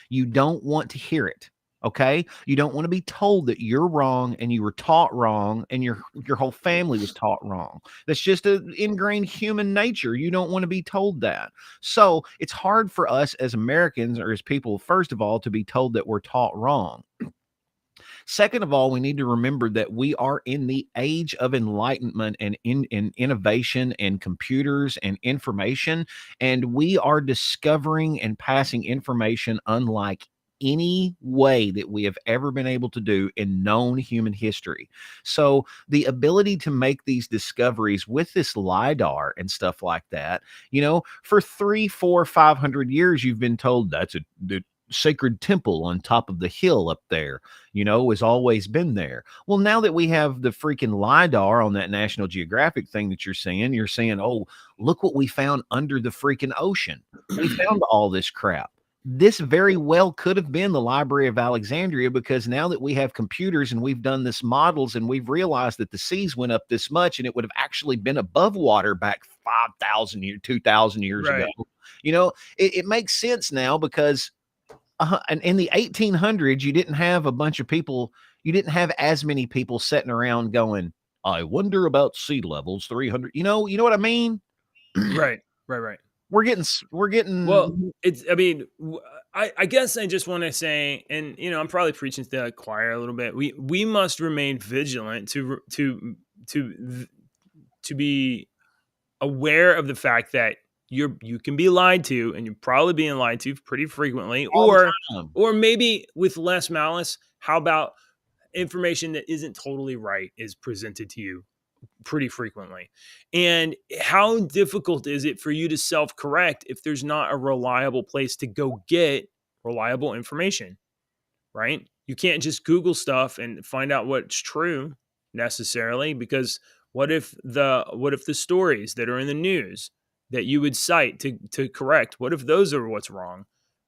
You don't want to hear it. Okay? You don't want to be told that you're wrong and you were taught wrong and your whole family was taught wrong. That's just an ingrained human nature. You don't want to be told that. So it's hard for us as Americans or as people, first of all, to be told that we're taught wrong. Second of all, we need to remember that we are in the age of enlightenment and in innovation and computers and information, and we are discovering and passing information unlike any way that we have ever been able to do in known human history. So the ability to make these discoveries with this lidar and stuff like that, for 3, 4, 500 years, you've been told that's the sacred temple on top of the hill up there, has always been there. Well, now that we have the freaking lidar on that National Geographic thing that you're saying, oh, look what we found under the freaking ocean. We found all this crap. This very well could have been the Library of Alexandria, because now that we have computers and we've done this models and we've realized that the seas went up this much and it would have actually been above water back 5,000 years, 2,000 years ago. Right. It makes sense now because and in the 1800s, you didn't have a bunch of people, you didn't have as many people sitting around going, I wonder about sea levels 300. You know what I mean? Right. Right. We're Well, getting I mean, I guess I just want to say, and I'm probably preaching to the choir a little bit. We must remain vigilant to be aware of the fact that you can be lied to, and you're probably being lied to pretty frequently, all the time. or maybe with less malice. How about information that isn't totally right is presented to you pretty frequently? And how difficult is it for you to self-correct if there's not a reliable place to go get reliable information, right? You can't just Google stuff and find out what's true necessarily, because what if the stories that are in the news that you would cite to correct, what if those are what's wrong?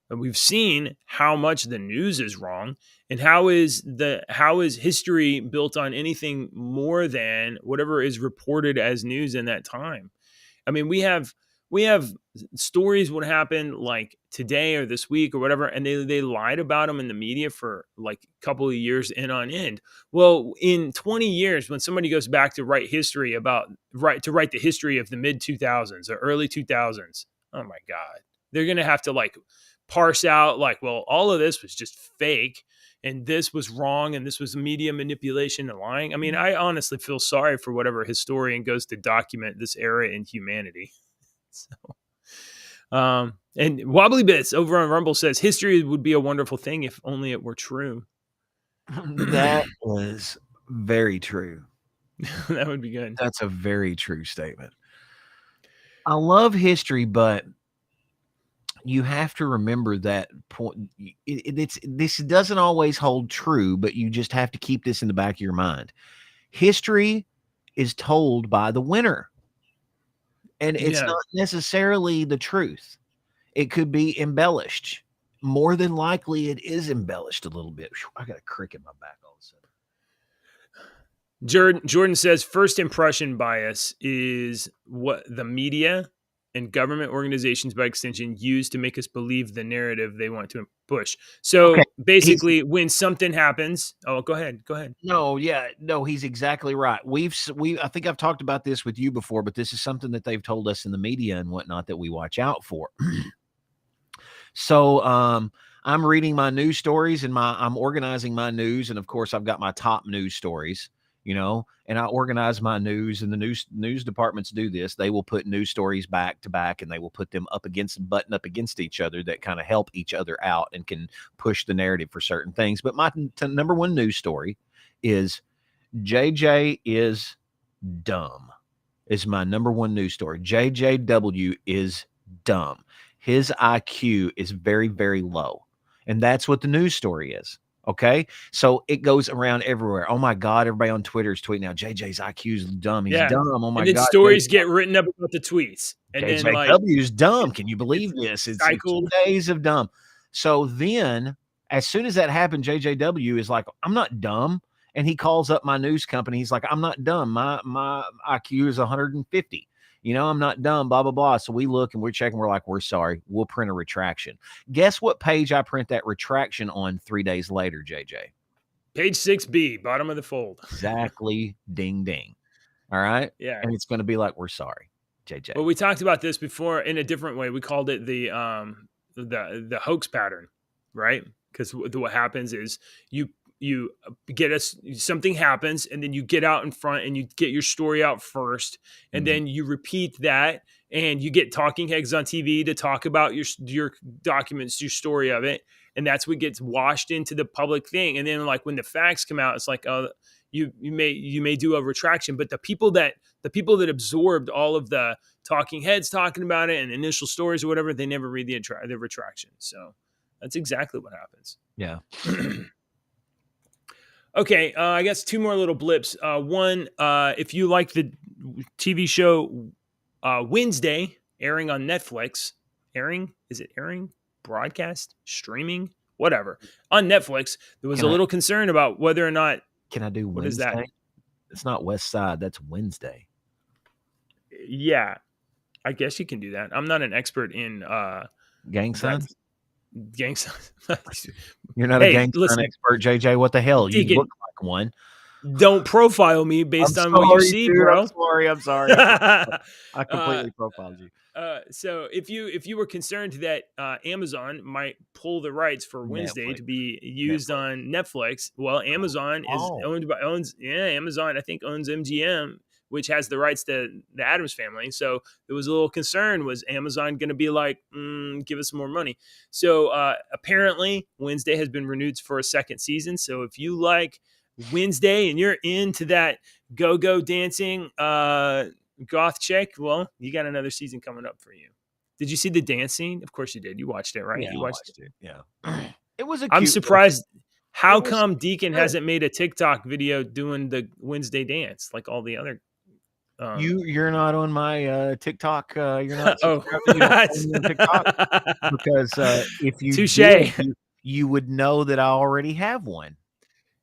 And we've seen how much the news is wrong, and how is history built on anything more than whatever is reported as news in that time? I mean, we have stories what happened like today or this week or whatever, and they lied about them in the media for like a couple of years in on end. Well, in 20 years, when somebody goes back to write the history of the mid 2000s or early 2000s, oh my god, they're gonna have to like parse out like, well, all of this was just fake, and this was wrong, and this was media manipulation and lying. I mean, I honestly feel sorry for whatever historian goes to document this era in humanity. So, and Wobbly Bits over on Rumble says history would be a wonderful thing if only it were true. That is very true. That would be good. That's a very true statement. I love history, but you have to remember that point. This doesn't always hold true, but you just have to keep this in the back of your mind. History is told by the winner, and it's Yeah. not necessarily the truth. It could be embellished. More than likely, it is embellished a little bit. Whew, I got a crick in my back all of a sudden. Jordan says first impression bias is what the media and government organizations by extension use to make us believe the narrative they want to push. Okay, So he's basically when something happens, oh, go ahead. no, he's exactly right. I think I've talked about this with you before, but this is something that they've told us in the media and whatnot that we watch out for. So I'm reading my news stories and I'm organizing my news, and of course I've got my top news stories, and I organize my news, and the news departments do this. They will put news stories back to back, and they will put them up against each other that kind of help each other out and can push the narrative for certain things. But my number one news story is JJ is dumb. Is my number one news story. JJW is dumb. His IQ is very, very low. And that's what the news story is. Okay. So it goes around everywhere. Oh my God. Everybody on Twitter is tweeting now. JJ's IQ is dumb. He's Yeah. dumb. Oh my And then God. stories get written up about the tweets. And then like JJW is dumb. Can you it's believe this? It's cycled. 2 days of dumb. So then, as soon as that happened, JJW is like, I'm not dumb. And he calls up my news company. He's like, I'm not dumb. My IQ is 150. I'm not dumb, blah, blah, blah. So we look and we're checking. We're like, we're sorry. We'll print a retraction. Guess what page I print that retraction on 3 days later, JJ? Page 6B, bottom of the fold. Exactly. Ding, ding. All right. Yeah. And it's going to be like, we're sorry, JJ. Well, we talked about this before in a different way. We called it the hoax pattern, right? Because what happens is get us, something happens, and then you get out in front and you get your story out first, and Mhm. then you repeat that, and you get talking heads on TV to talk about your documents, your story of it, and that's what gets washed into the public thing. And then like when the facts come out, it's like, oh, you may do a retraction, but the people that absorbed all of the talking heads talking about it and initial stories or whatever, they never read the retraction. So that's exactly what happens. Yeah. Okay, I guess two more little blips. One, if you like the TV show Wednesday, airing on Netflix, airing? Is it airing? Broadcast? Streaming? Whatever. On Netflix, there was Can a I little concern about whether or not, can I do what is that? Wednesday? It's not West Side, that's Wednesday. Yeah, I guess you can do that. I'm not an expert in Gang that signs? gang. You're not a Hey, gang sign listen, expert, JJ. What the hell? You look Deacon, like one. don't profile me I'm based on what you sorry, see, dude. I'm bro. sorry. I'm sorry. I uh, completely profiled you. so if you were concerned that Amazon might pull the rights for Wednesday Netflix. to be used Netflix. on Netflix, well, Amazon is Oh. owns Amazon I think owns MGM, which has the rights to the Adams family. So there was a little concern: was Amazon going to be like, give us more money? So apparently Wednesday has been renewed for a second season. So if you like Wednesday and you're into that go-go dancing goth chick, well, you got another season coming up for you. Did you see the dance scene? Of course you did. You watched it, right? Yeah, You I watched it. watched it. Yeah. It was a I'm cute little surprised. it How was come Deacon good. hasn't made a TikTok video doing the Wednesday dance like all the other? You're not on my TikTok. You're not Oh, subscribed. You don't follow me on TikTok because if you did, touche. you would know that I already have one.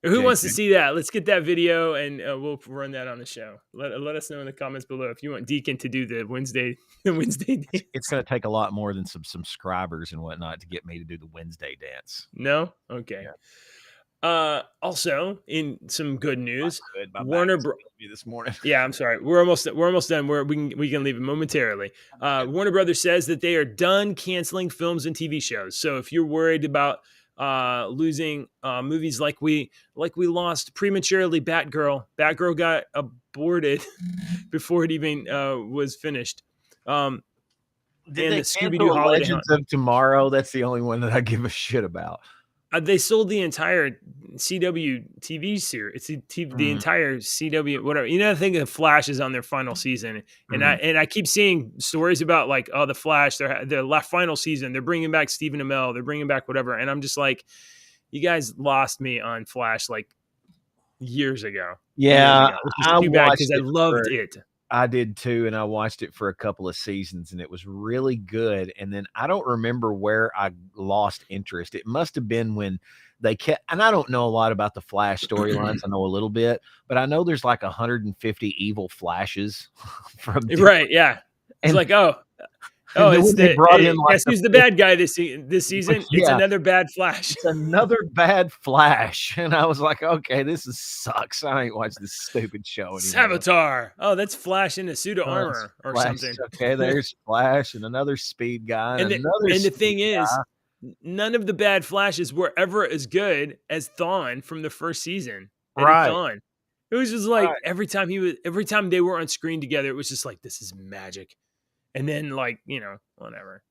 Who wants to JJ. see that? Let's get that video and we'll run that on the show. Let us know in the comments below if you want Deacon to do the Wednesday dance. It's going to take a lot more than some subscribers and whatnot to get me to do the Wednesday dance. No? Okay. Yeah, Also, in some good I news, could. My back Warner is Bro- killing me this morning. yeah, I'm sorry. We're almost done. We can leave it momentarily. Warner Brothers says that they are done canceling films and TV shows. So if you're worried about losing movies like we lost prematurely Batgirl got aborted before it even was finished. Did And they the Scooby Doo cancel Holiday Hunt. Legends of Tomorrow? That's the only one that I give a shit about. They sold the entire CW TV series. It's the Mm, entire CW, whatever. I think the Flash is on their final season, and I mhm. and I keep seeing stories about like, oh, the Flash, their final season, they're bringing back Stephen Amell, they're bringing back whatever, and I'm just like, you guys lost me on Flash like years ago, Yeah, which is I too bad watched because I it loved for it. I did too, and I watched it for a couple of seasons, and it was really good. And then I don't remember where I lost interest. It must have been when they kept, and I don't know a lot about the Flash storylines. I know a little bit, but I know there's like 150 evil Flashes from different, Right? Yeah. It's and like, oh, and then it's when they brought in like guess the who's the fifth, bad guy this season? It's yeah, another bad Flash. it's another bad Flash, and I was like, okay, sucks. I ain't watching this stupid show anymore. Saboteur. Oh, that's Flash in a suit of It's armor or Flash. something. Okay, there's Flash and another speed guy and and the another and the speed thing is, guy. none of the bad Flashes were ever as good as Thawne from the first season. Eddie Right, Thawne. It was just like right. every time they were on screen together, it was just like, this is magic. And then like, whatever.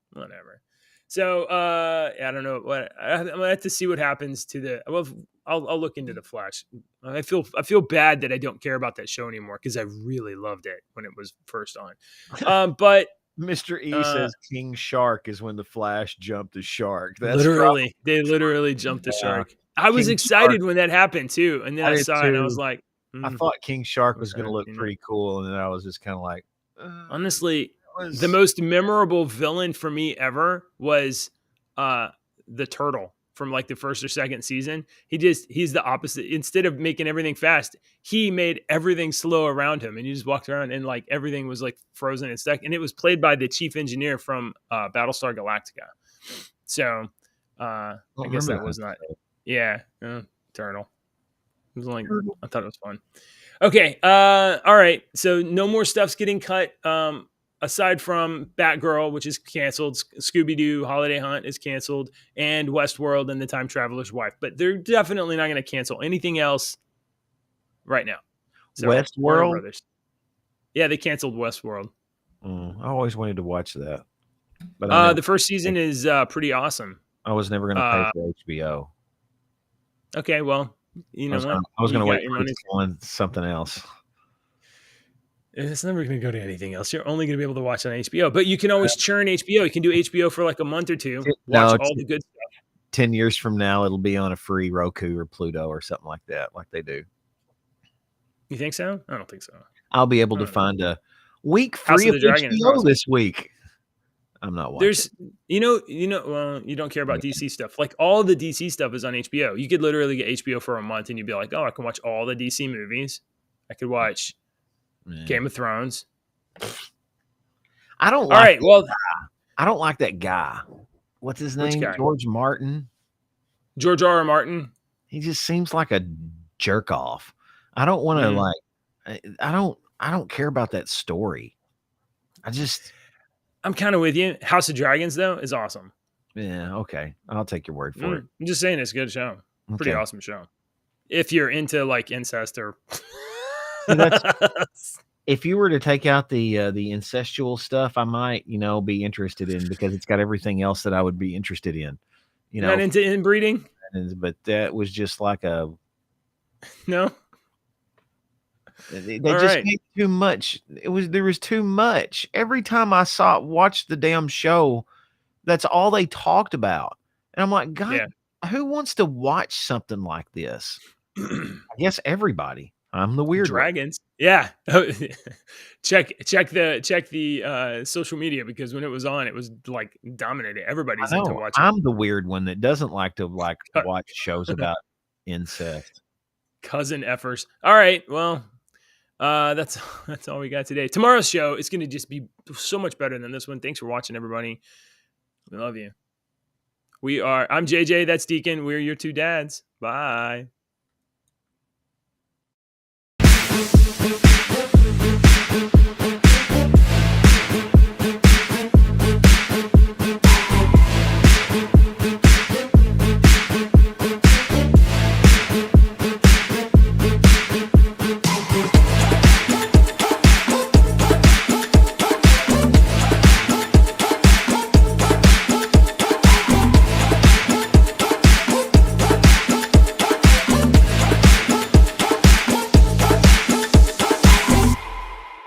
So I don't know what I'm gonna have to see what happens to the. Well, I'll look into the Flash. I feel bad that I don't care about that show anymore because I really loved it when it was first on. But Mr. E uh, says King Shark is when the Flash jumped the shark. That's probably they literally jumped the yeah. shark. I was King Shark. excited when that happened too, and then I I did saw it and I was too. like, I thought King Shark was gonna look you know. pretty cool, and then I was just kind of like, Honestly, that the was most memorable villain for me ever was uh the turtle from like the first or second season. He's the opposite. Instead of making everything fast, he made everything slow around him, and you just walked around and like everything was like frozen and stuck. And it was played by the chief engineer from Battlestar Galactica. So I I don't guess remember that that was not. episode. Yeah, turtle. It was like, I thought it was fun. Okay. All right. So no more stuff's getting cut. aside from Batgirl, which is canceled, Scooby Doo Holiday Hunt is canceled, and Westworld and the Time Traveler's Wife. But they're definitely not going to cancel anything else right now. So Warner Westworld. Brothers, yeah, they canceled Westworld. I always wanted to watch that, but I never. The first season is pretty awesome. I was never going to pay for HBO. Okay, well, you know what? I was You going to wait got your for it money. to go on something else. It's never going to go to anything else. You're only going to be able to watch on HBO, but you can always churn HBO. You can do HBO for like a month or two. Watch No, all the good stuff. 10 years from now, it'll be on a free Roku or Pluto or something like that, like they do. You think so? I don't think so. I'll be able to find a week House free of of the Dragon is HBO awesome. this week. I'm not watching. There's, well, you don't care about DC stuff. Like all the DC stuff is on HBO. You could literally get HBO for a month and you'd be like, oh, I can watch all the DC movies. I could watch Game of Thrones. I don't All right. Well, I don't like that guy. What's his name? guy? George Martin. George R. R. Martin. He just seems like a jerk off. I don't want to like. I don't care about that story. I'm kind of with you. House of Dragons though is awesome. Yeah. Okay. I'll take your word for it. I'm just saying it's a good show. Okay. Pretty awesome show. If you're into like incest or. If you were to take out the incestual stuff, I might, be interested in, because it's got everything else that I would be interested in. Not into inbreeding? But that was just like a no. They just made too much. There was too much. Every time I watched the damn show, that's all they talked about. And I'm like, God, who wants to watch something like this? I guess everybody. I'm the weird dragons. One. Yeah. check the social media, because when it was on, it was like dominated. Everybody's into watching. I'm the weird one that doesn't like to watch shows about incest. Cousin effers. All right. Well, that's all we got today. Tomorrow's show is going to just be so much better than this one. Thanks for watching, everybody. We love you. I'm JJ. That's Deacon. We're your two dads. Bye.